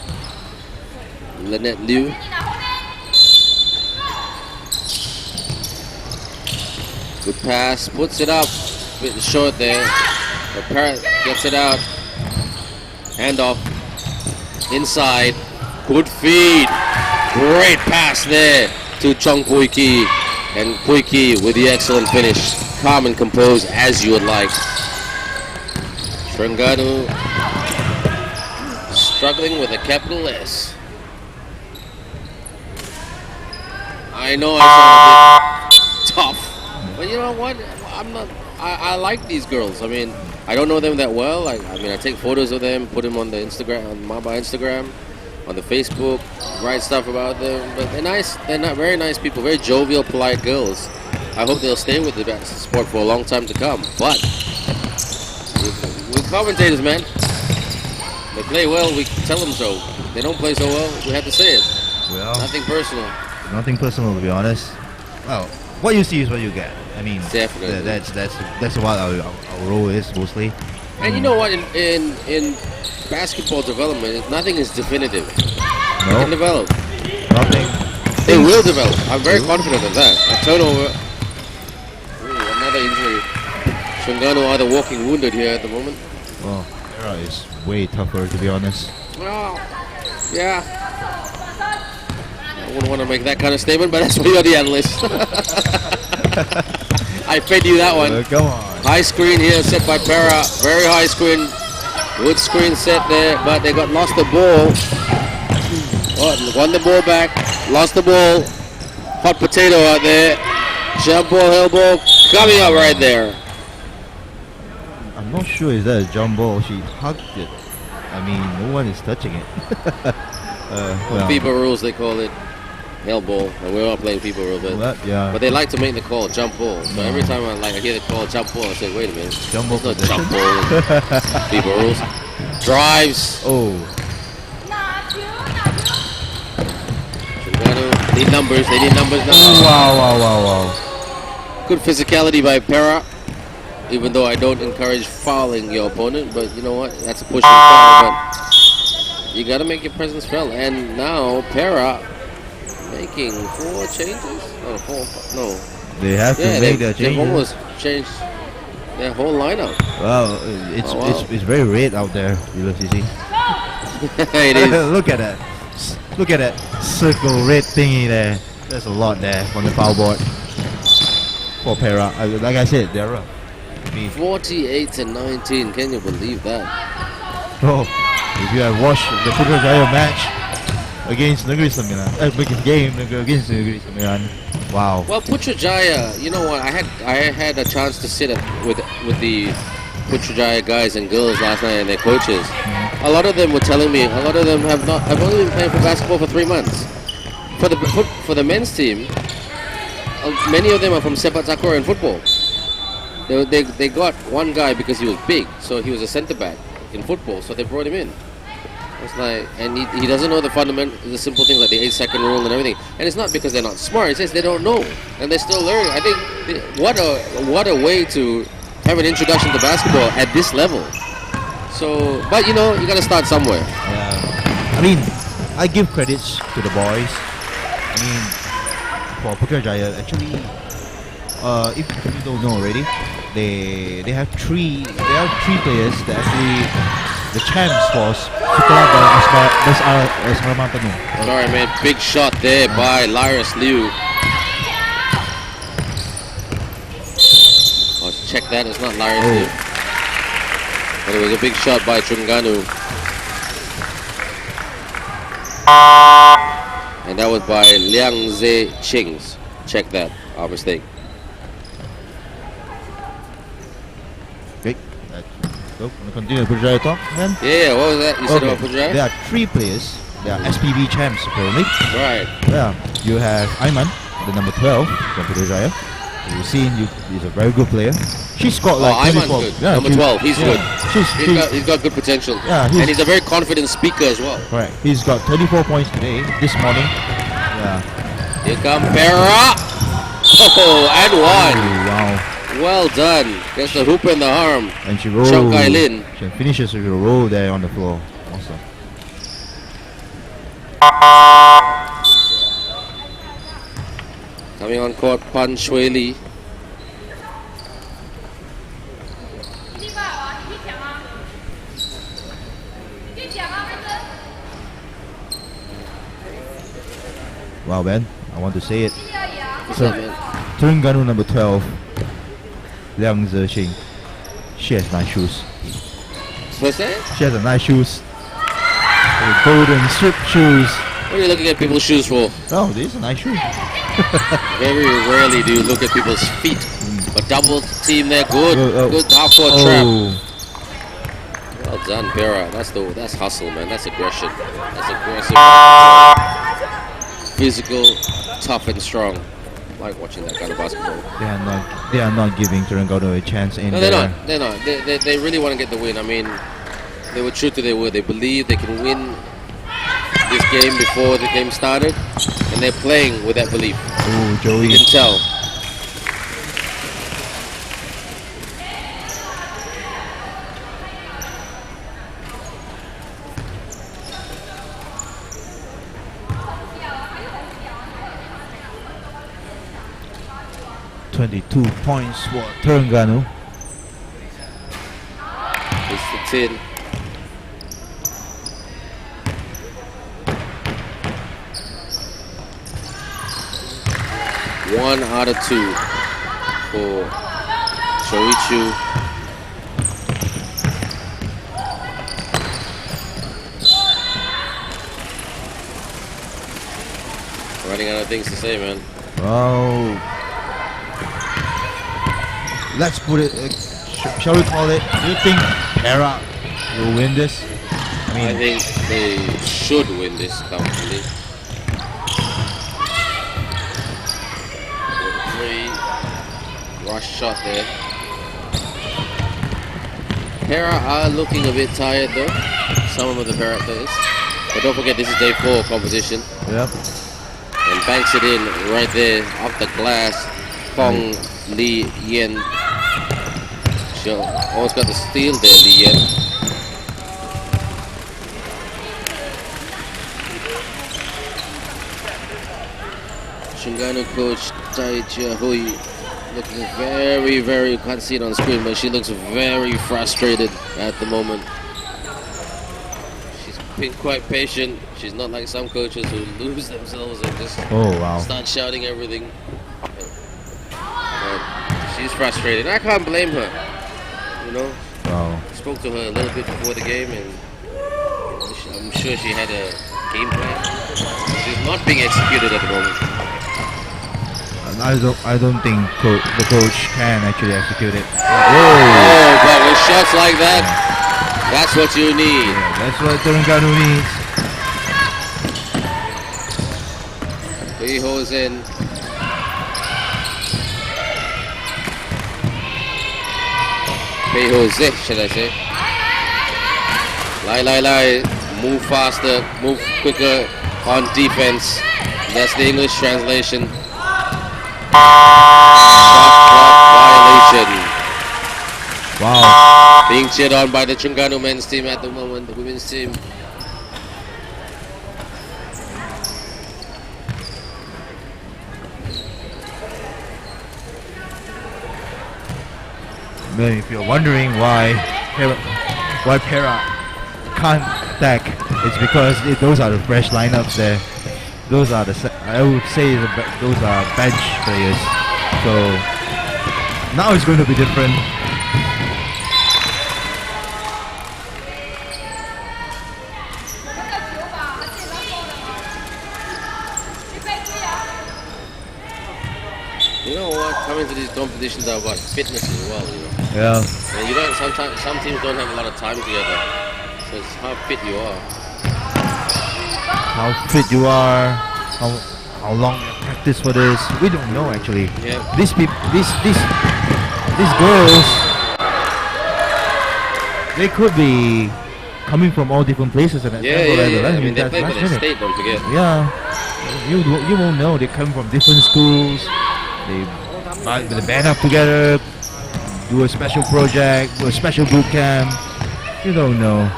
Lynette Liu. Good pass, puts it up, a bit short there. But Perak gets it out. Handoff, inside, good feed. Great pass there to Chong Pui Ki. And Pui Ki with the excellent finish. Calm and composed as you would like. Terengganu struggling with a capital S. I know I sound a bit tough. But you know what? I like these girls. I mean, I don't know them that well. I take photos of them, put them on the Instagram, on Maba Instagram, on the Facebook, write stuff about them. But they're nice. They're not very nice people. Very jovial, polite girls. I hope they'll stay with the sport for a long time to come. But with commentators, man, they play well. We tell them so. They don't play so well. We have to say it. Well, nothing personal. Nothing personal, to be honest. Well, what you see is what you get. I mean, definitely. That's what our role is mostly. And you know what? In basketball development, nothing is definitive. No. It can develop. It Nothing. will develop. I'm very confident of that. A turnover. Ooh, another another injury. Terengganu are the walking wounded here at the moment. Well, Perak is way tougher, to be honest. Well, yeah. I wouldn't want to make that kind of statement, but that's why you're the analyst. I fed you that one. Come on. High screen here set by Perak. Very high screen. Good screen set there, but they lost the ball. Oh, won the ball back. Lost the ball. Hot potato out there. Jump ball, elbow. Coming up right there. I'm not sure is that a jump ball. She hugged it. I mean, no one is touching it. Well, FIFA rules, they call it hell ball. And we're all playing FIFA rules. But they like to make the call jump ball. So every time I hear the call jump ball, I say, wait a minute. Jump ball There's no jump ball in FIFA rules. Drives. Oh. They need numbers. They need numbers now. Wow. Good physicality by Perak. Even though I don't encourage fouling your opponent, but you know what? That's a push and foul. But you got to make your presence felt. And now Perak making 4 changes. Oh, 4. No. They have to make that change. They've almost changed their whole lineup. Well, it's very red out there, you see. It is. Look at that. Look at that circle red thingy there. There's a lot there on the foul board. For Perak, like I said, they're rough. 48-19. Can you believe that? Oh, if you have watched the Putrajaya match against Negeri Sembilan, against Negeri Sembilan, wow. Well, Putrajaya, you know what? I had a chance to sit with the Putrajaya guys and girls last night and their coaches. A lot of them were telling me a lot of them have only been playing for basketball for 3 months. For the men's team, many of them are from Sepak Takraw and football. They got one guy because he was big, so he was a centre back in football, so they brought him in. It's like, and he doesn't know the simple things like the 8-second rule and everything. And it's not because they're not smart; it's just they don't know, and they're still learning. I think what a way to have an introduction to basketball at this level. So, but you know, you got to start somewhere. I mean, I give credits to the boys. I mean, for Putrajaya, actually, if you don't know already, they have three players that actually the champs was Asmara Penuh. Sorry, man, big shot there by Lyrus Liu. Oh, check that, it's not Lyrus Liu. But it was a big shot by Terengganu. And that was by Liang Zhe Chings. Check that, our mistake. Okay, so we'll continue the Putrajaya talk then. Yeah, what was that you said about Putrajaya? There are 3 players. They are SPB champs apparently. Right. Yeah, you have Aiman, the number 12 from Putrajaya. You've seen, he's a very good player. She scored like 24. Aiman's good. Yeah, Number 12, he's good. He's got good potential. Yeah, and he's a very confident speaker as well. Correct. He's got 24 points today, this morning. Yeah. Here comes Perak. Oh, and one. Oh, wow. Well done. Gets the hoop and the arm. And she rolls. Chong Kai Lin. She finishes with a roll there on the floor. Awesome. Coming on court, Pan Shui Li. Wow, Ben, I want to say it. What's up, man? Terengganu number 12, Liang Zexing. She has nice shoes. What's that? She has a nice shoes. Golden strip shoes. What are you looking at people's shoes for? Oh, these are nice shoes. Very rarely do you look at people's feet. But double team there, good. Good half-court trap. Well done, Perak. That's hustle, man. That's aggression. That's aggressive. Physical, tough and strong. I like watching that kind of basketball. They are not giving Terengganu a chance in No, they're not. They're not. They really want to get the win. I mean, they were true to their word. They believe they can win this game before the game started, and they're playing with that belief. Oh, Joey. You can tell. 22 points for Terengganu. It's the 10. One out of two for Shoichu. Running out of things to say, man. Oh, let's put it. Shall we call it? Do you think Perak will win this? I think they should win this comfortably. 3 rush shot there. Perak are looking a bit tired though. Some of the Perak players. But don't forget, this is day 4 competition. Yep. And banks it in right there off the glass. Kong Lee Yen. She almost got the steal there, Lee Yen. Terengganu coach Tai Chia Hui looking very, can't see it on screen, but she looks very frustrated at the moment. She's been quite patient. She's not like some coaches who lose themselves and just start shouting everything. But she's frustrated. I can't blame her. You know, I spoke to her a little bit before the game, and I'm sure she had a game plan. She's not being executed at the moment. I don't think the coach can actually execute it. Oh, but with shots like that, that's what you need. Yeah, that's what Terengganu needs. He holds in. Jose, should I say? Lai. Move faster, move quicker on defense. That's the English translation. Shot clock violation. Wow. Being cheered on by the Terengganu men's team at the moment, the women's team. Man, if you're wondering why Perak can't attack, it's because those are the fresh lineups there. Those are I would say those are bench players. So now it's going to be different. You know what? Coming to these competitions are about fitness as well. You know. Yeah. And you don't. Sometimes some teams don't have a lot of time together, so it's how fit you are. How fit you are, how long you practice for this, we don't know actually. Yeah. These girls, they could be coming from all different places and Yeah. I mean, they play for their state, don't forget. Yeah, you won't know. They come from different schools. They band up together, do a special project, do a special boot camp. You don't know.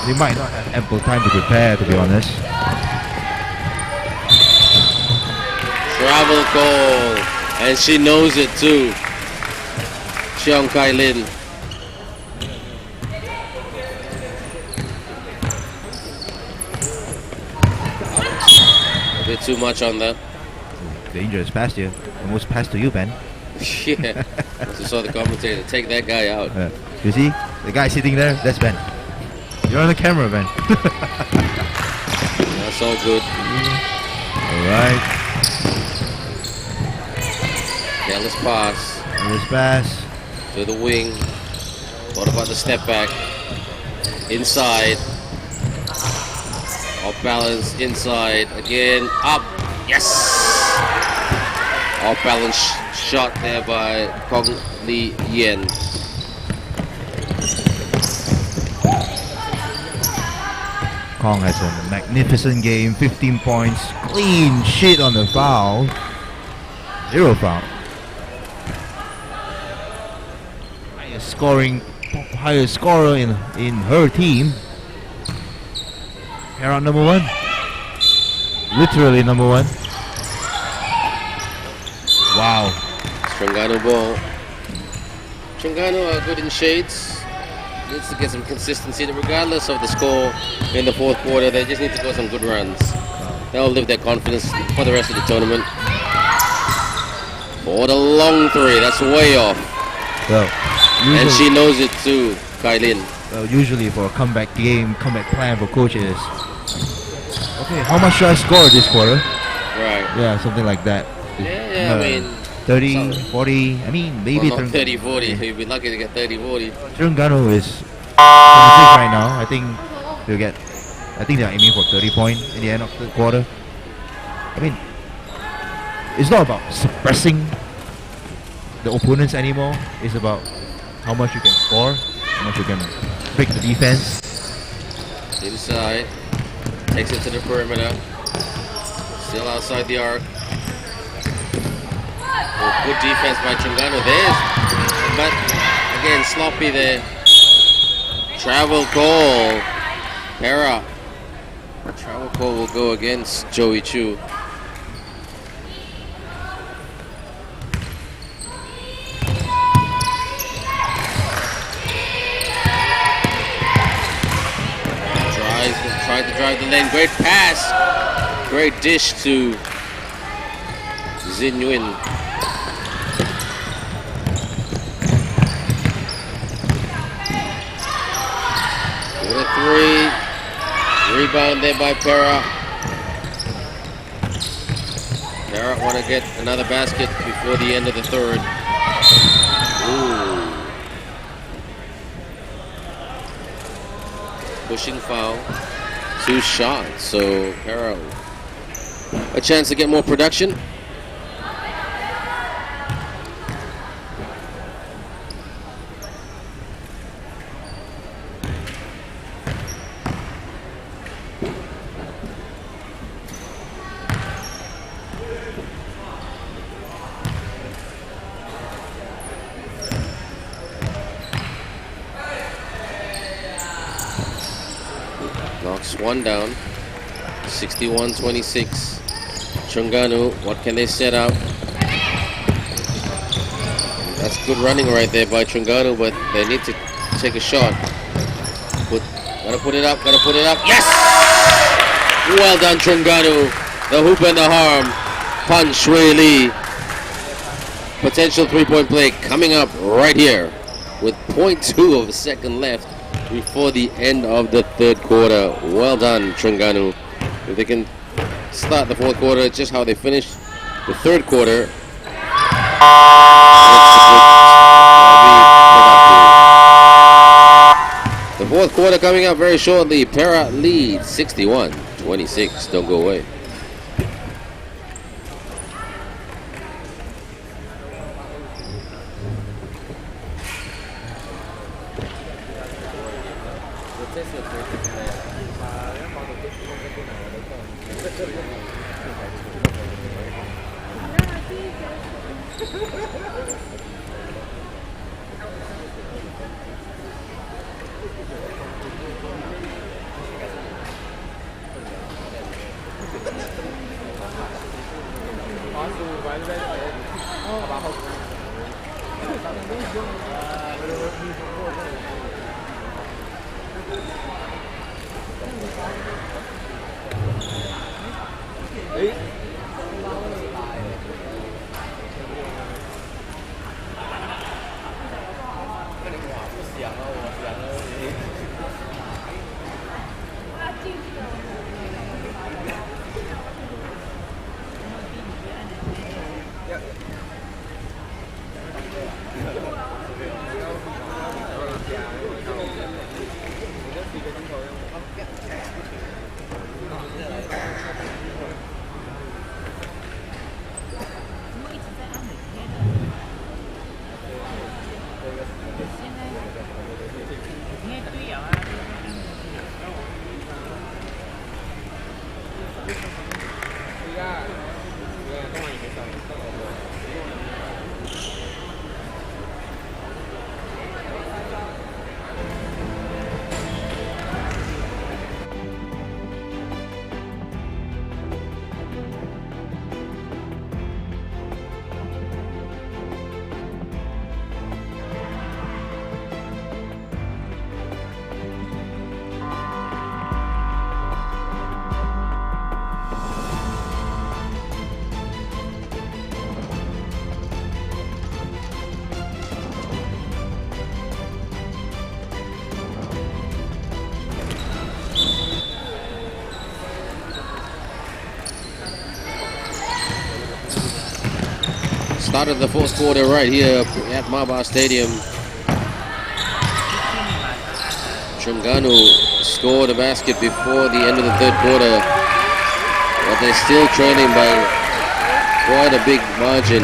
They might not have ample time to prepare, to be honest. Travel call, and she knows it too. Cheong Kai Lin. A bit too much on that. Dangerous pass here. Almost pass to you, Ben. Yeah, I just saw the commentator take that guy out. You see? The guy sitting there, that's Ben. You're on the camera, Ben. That's all good. Alright. Careless pass. Careless pass. To the wing. What about the step back? Inside. Off balance, inside. Again, up. Yes! Off balance shot there by Kong Lee Yen. Kong has a magnificent game, 15 points, clean sheet on the foul, 0 foul. Highest scorer in her team. Perak number 1, literally number 1. Wow. Terengganu ball. Terengganu are good in shades. Needs to get some consistency regardless of the score in the fourth quarter. They just need to go some good runs. They'll live their confidence for the rest of the tournament. For the long three, that's way off. Well, And she knows it too, Kailin. well, usually for a comeback game, comeback plan for coaches. Okay, how much should I score this quarter? Right. Yeah, something like that. Yeah, I mean, 30, 40, I mean, maybe well, not 30, 40. You'd be lucky to get 30, 40. Terengganu is 26 right now. I think they're aiming for 30 points in the end of the quarter. I mean, it's not about suppressing the opponents anymore. It's about how much you can score, how much you can break the defense. Inside. Takes it to the perimeter. Still outside the arc. Oh, good defense by Terengganu. But again, sloppy there. Travel call. Perak. Travel call will go against Joey Chu. Tried to drive the lane. Great pass. Great dish to Zin Nguyen. With a three. Rebound there by Perak. Perak want to get another basket before the end of the third. Ooh. Pushing foul. 2 shots, so Perak a chance to get more production. Knocks one down. 61-26. Terengganu, what can they set up? That's good running right there by Terengganu, but they need to take a shot. Gotta put it up. Yes! Well done, Terengganu. The hoop and the harm. Punch Ray Lee. Potential three-point play coming up right here with 0.2 of a second left before the end of the third quarter. Well done, Terengganu. If they can start the fourth quarter just how they finished the third quarter, the fourth quarter coming up very shortly. Perak leads 61-26. Don't go away. Started the fourth quarter right here at Maba Stadium. Terengganu scored a basket before the end of the third quarter, but they're still trailing by quite a big margin.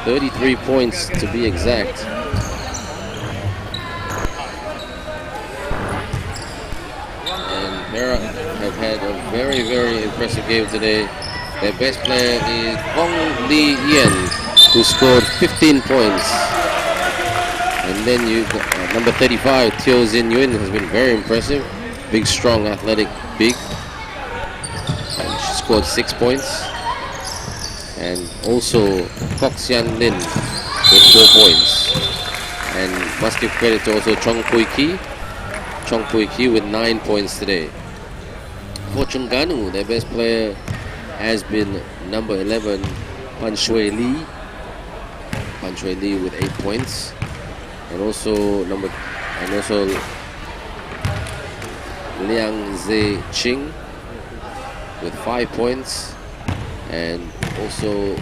33 points to be exact. And Perak have had a very, very impressive game today. Their best player is Hong Lee Yen, who scored 15 points. And then you got number 35, Teo Zin Yun, has been very impressive. Big, strong, athletic, big. And she scored 6 points. And also Kok Sian Lin with 4 points. And must give credit to also Chong Pui Ki. Chong Pui Ki with 9 points today. For Terengganu, their best player has been number 11, Pan Shui Lee. Pan Shui Lee with 8 points. And also Liang Zhe Ching with 5 points. And also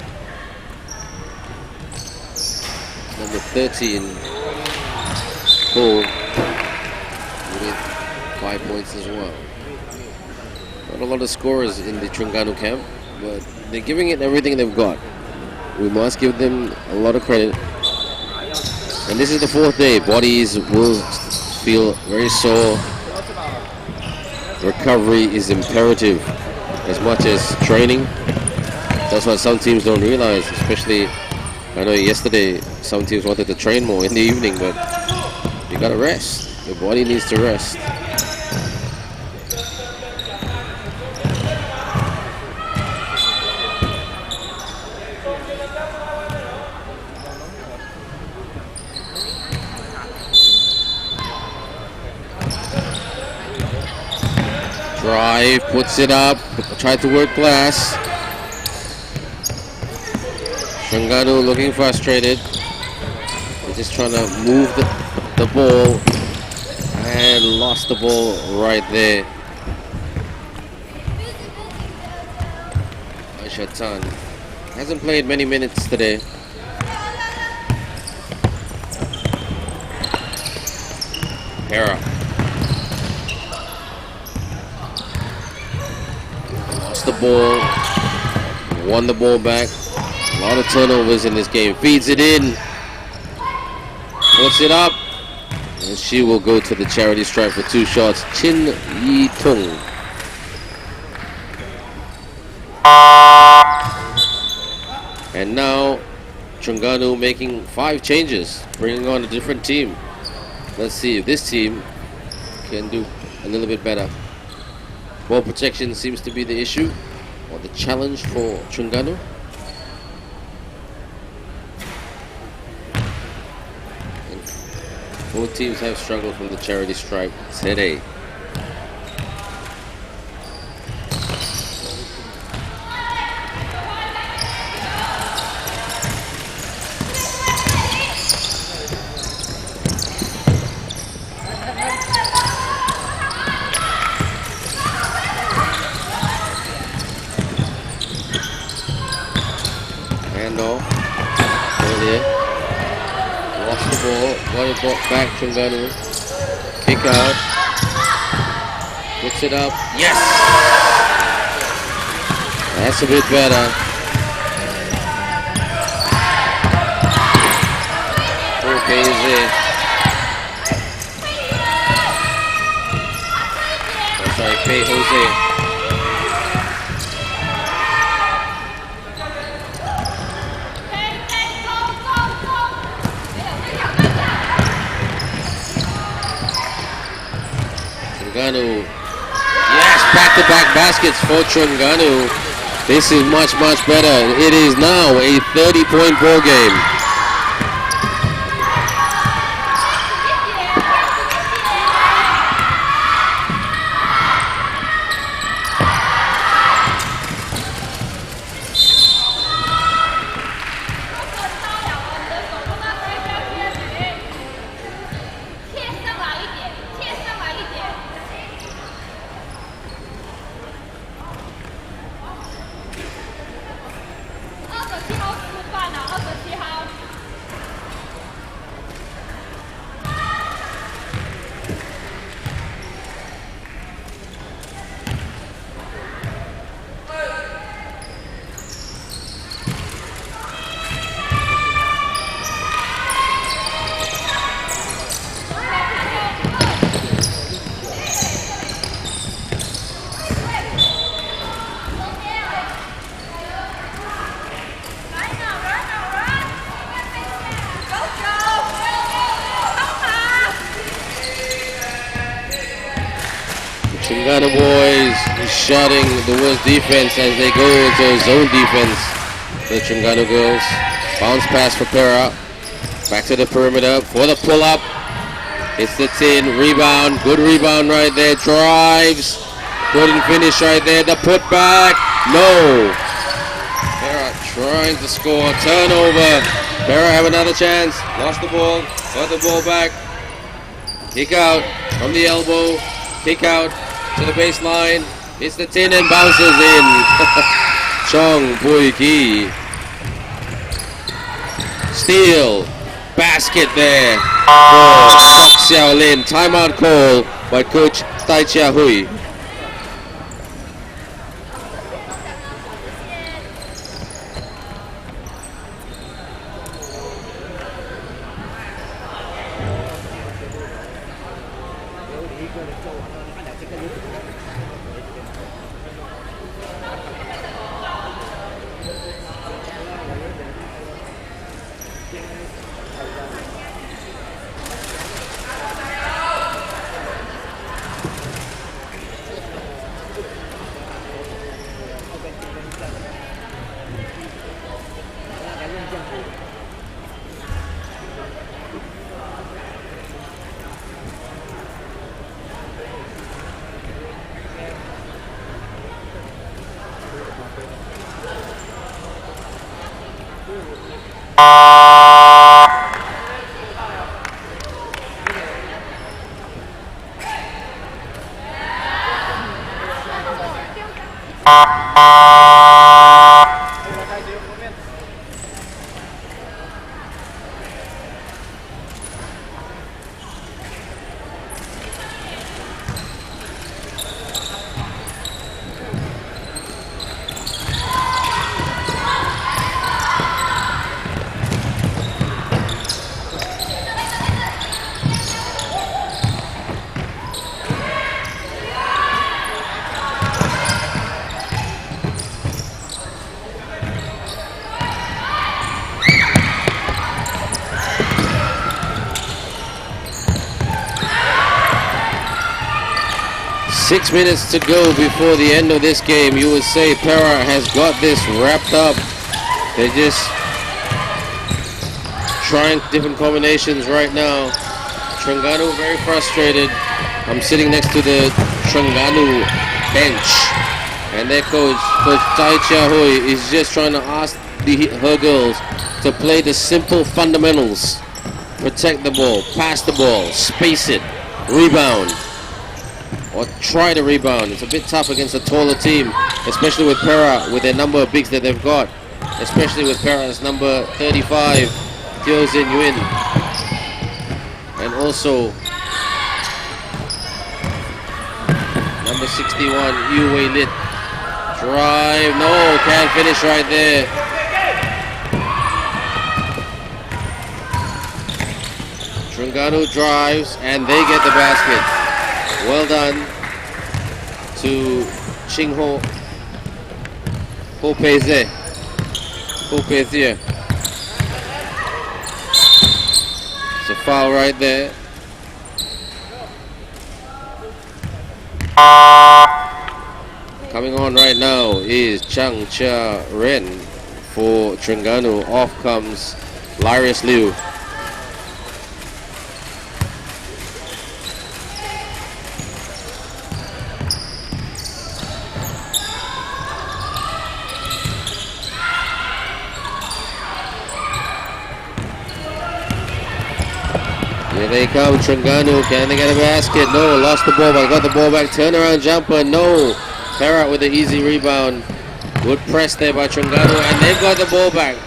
number 13, Ho, with 5 points as well. Not a lot of scorers in the Terengganu camp, but they're giving it everything they've got. We must give them a lot of credit. And this is the fourth day. Bodies will feel very sore. Recovery is imperative as much as training. That's what some teams don't realize, especially, I know yesterday some teams wanted to train more in the evening, but you gotta rest. Your body needs to rest. Drive, puts it up, tried to work glass. Terengganu looking frustrated. They're just trying to move the ball and lost the ball right there. Aisha Tan hasn't played many minutes today. Perak lost the ball, won the ball back. A lot of turnovers in this game. Feeds it in. Puts it up. And she will go to the charity stripe for 2 shots. Chin Yi Tung. And now Terengganu making 5 changes, bringing on a different team. Let's see if this team can do a little bit better. Ball protection seems to be the issue or the challenge for Terengganu. Both teams have struggled from the charity stripe today. Handoff earlier. Lost the ball, got it brought back from Terengganu. Kick out. Puts it up. Yes! That's a bit better. Okay, is there. Oh, sorry, Pei Jose. Terengganu. Yes, back-to-back baskets for Terengganu. This is much, much better. It is now a 30-point ball game. Terengganu boys shouting the worst defense as they go into zone defense. The Terengganu girls. Bounce pass for Perak. Back to the perimeter for the pull-up. It's the 10. Rebound. Good rebound right there. Drives. Couldn't finish right there. The putback. No. Perak trying to score. Turnover. Perak have another chance. Lost the ball. Got the ball back. Kick out from the elbow. Kick out to the baseline. It's the 10 and bounces in. Chong Pui Ki. Steal. Basket there for Sok Xiao Lin. Timeout call by Coach Tai Chia Hui. Six minutes to go before the end of this game. You would say Perak has got this wrapped up. They're just trying different combinations right now. Terengganu very frustrated. I'm sitting next to the Terengganu bench, and their coach Tai Chia Hui, is just trying to ask her girls to play the simple fundamentals. Protect the ball, pass the ball, space it, rebound, or try to rebound. It's a bit tough against a taller team, especially with Perak, with their number of bigs that they've got, especially with Perak's number 35, Teo Zin Yuen, and also number 61, Yu Wei Lit. Drive, no, can't finish right there. Terengganu drives and they get the basket. Well done to Ching Ho Peze. It's a foul right there. Coming on right now is Chang Cha Ren for Terengganu. Off comes Lyris Liu. Here they come, Terengganu. Can they get a basket? No, lost the ball, but got the ball back. Turnaround jumper, no. Perak with the easy rebound. Good press there by Terengganu, and they've got the ball back.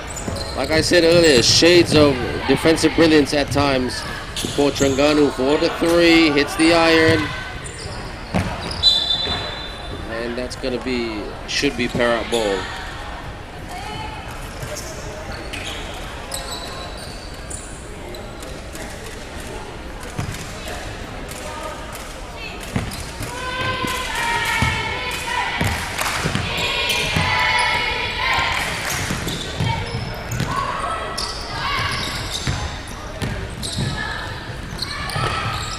Like I said earlier, shades of defensive brilliance at times for Terengganu. 4-3, hits the iron. And that's going to be, should be Perak ball.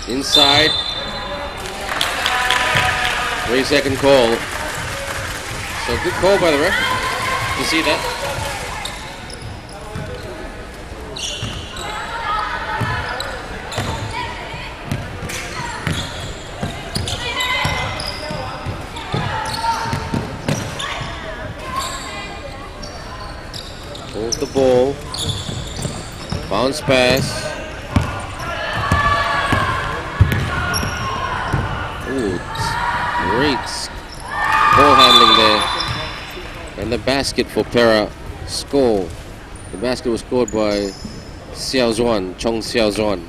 Inside. 3-second call. So good call by the ref. You see that? Hold the ball. Bounce pass. Ooh, great ball handling there. And the basket for Perak score. The basket was scored by Chong Xiao Zhuan.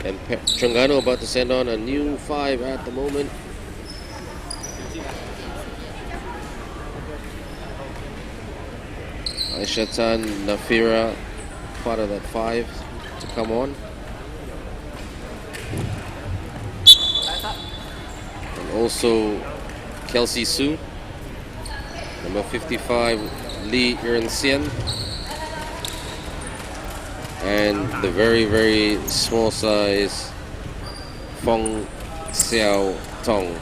And Terengganu about to send on a new 5 at the moment. Aishatan Nafira, part of that 5 to come on. And also Kelsey Su, number 55, Lee Ern Sien. And the very, very small size Fong Xiao Tong.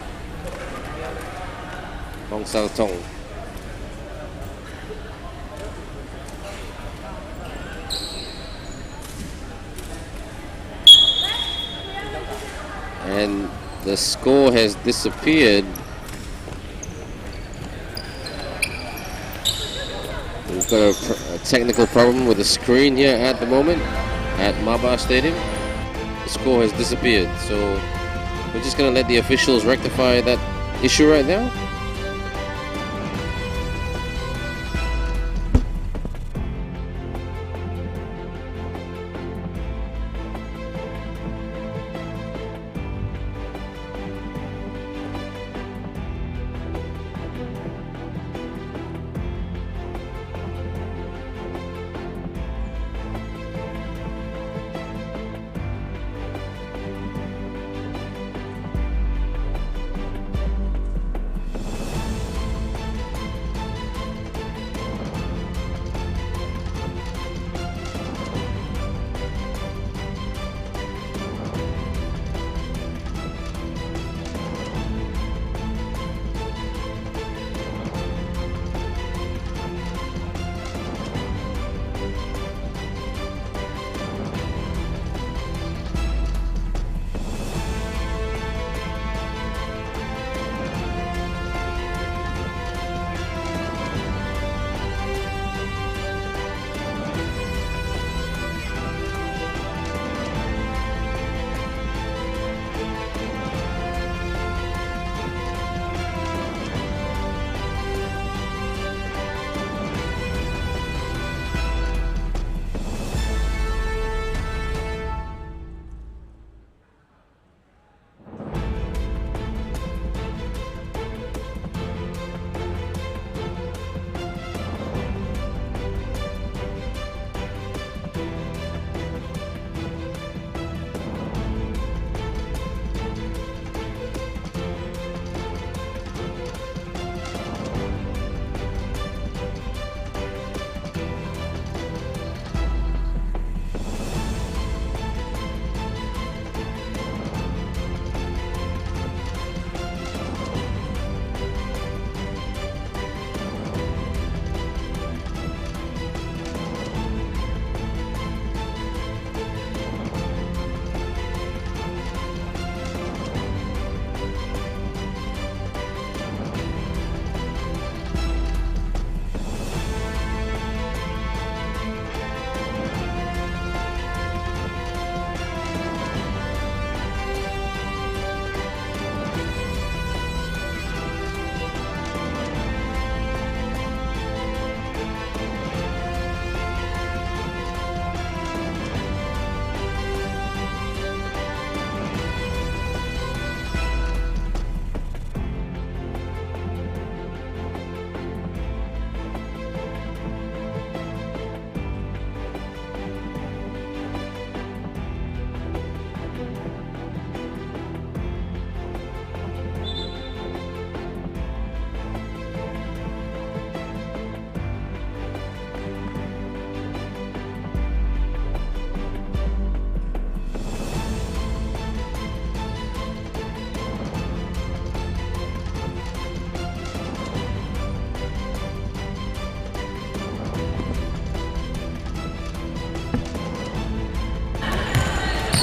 And the score has disappeared. We've got a technical problem with the screen here at the moment at Maba Stadium. The score has disappeared, so we're just going to let the officials rectify that issue right now.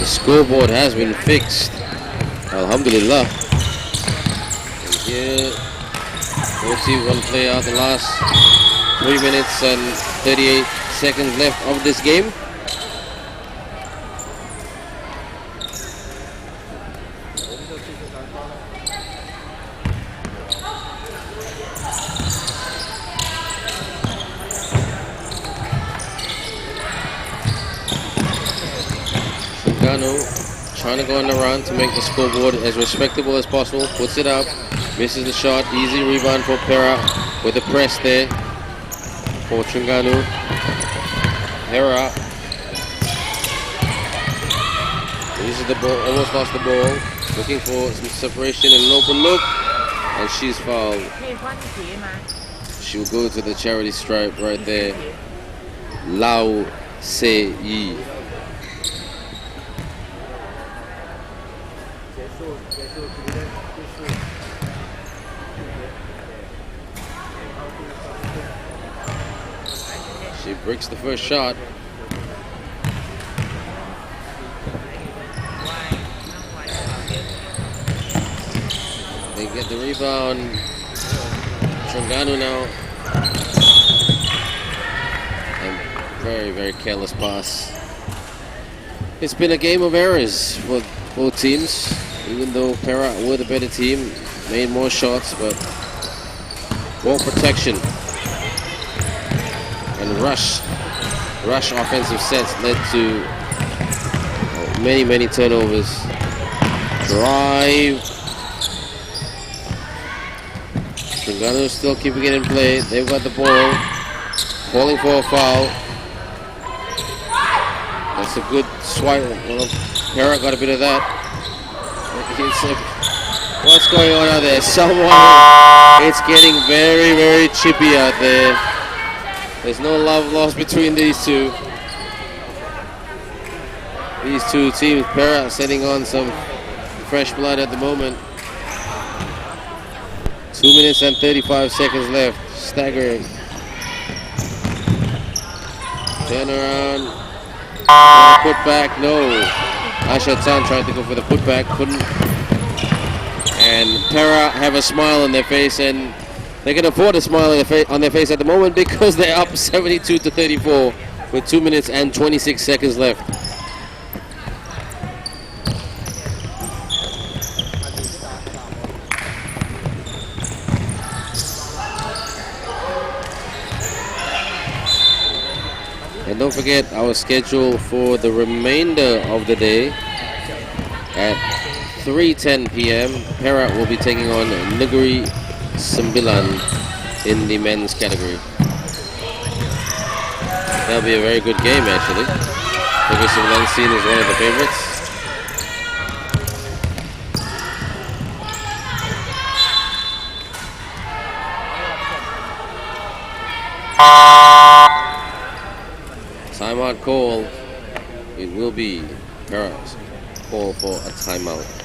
The scoreboard has been fixed. Alhamdulillah. And here, both teams want to play out the last 3 minutes and 38 seconds left of this game. Trying to go on the run to make the scoreboard as respectable as possible. Puts it up, misses the shot. Easy rebound for Perak with the press there for Terengganu. Perak loses the ball, almost lost the ball. Looking for some separation and an open look, and she's fouled. She will go to the charity stripe right there. Lao Se Yi. She breaks the first shot. They get the rebound. Terengganu now. And very, very careless pass. It's been a game of errors for both teams. Even though Perak were the better team, made more shots, but more protection. And rush offensive sets led to many turnovers. Drive. Terengganu still keeping it in play. They've got the ball. Calling for a foul. That's a good swipe. Well, Perak got a bit of that. What's going on out there? It's getting very chippy out there. There's no love lost between these two. These two teams, Perak setting on some fresh blood at the moment. 2 minutes and 35 seconds left. Staggering. Turn around. Put back. No. Asha Tan tried to go for the putback. Couldn't. And Perak have a smile on their face, and they can afford a smile on their face at the moment because they're up 72-34 with 2 minutes and 26 seconds left. And don't forget our schedule for the remainder of the day. At 3:10 p.m. Perak will be taking on Negeri Sembilan in the men's category. That'll be a very good game actually. Negeri Sembilan seen as one of the favorites. Timeout call. It will be Perak's call for a timeout.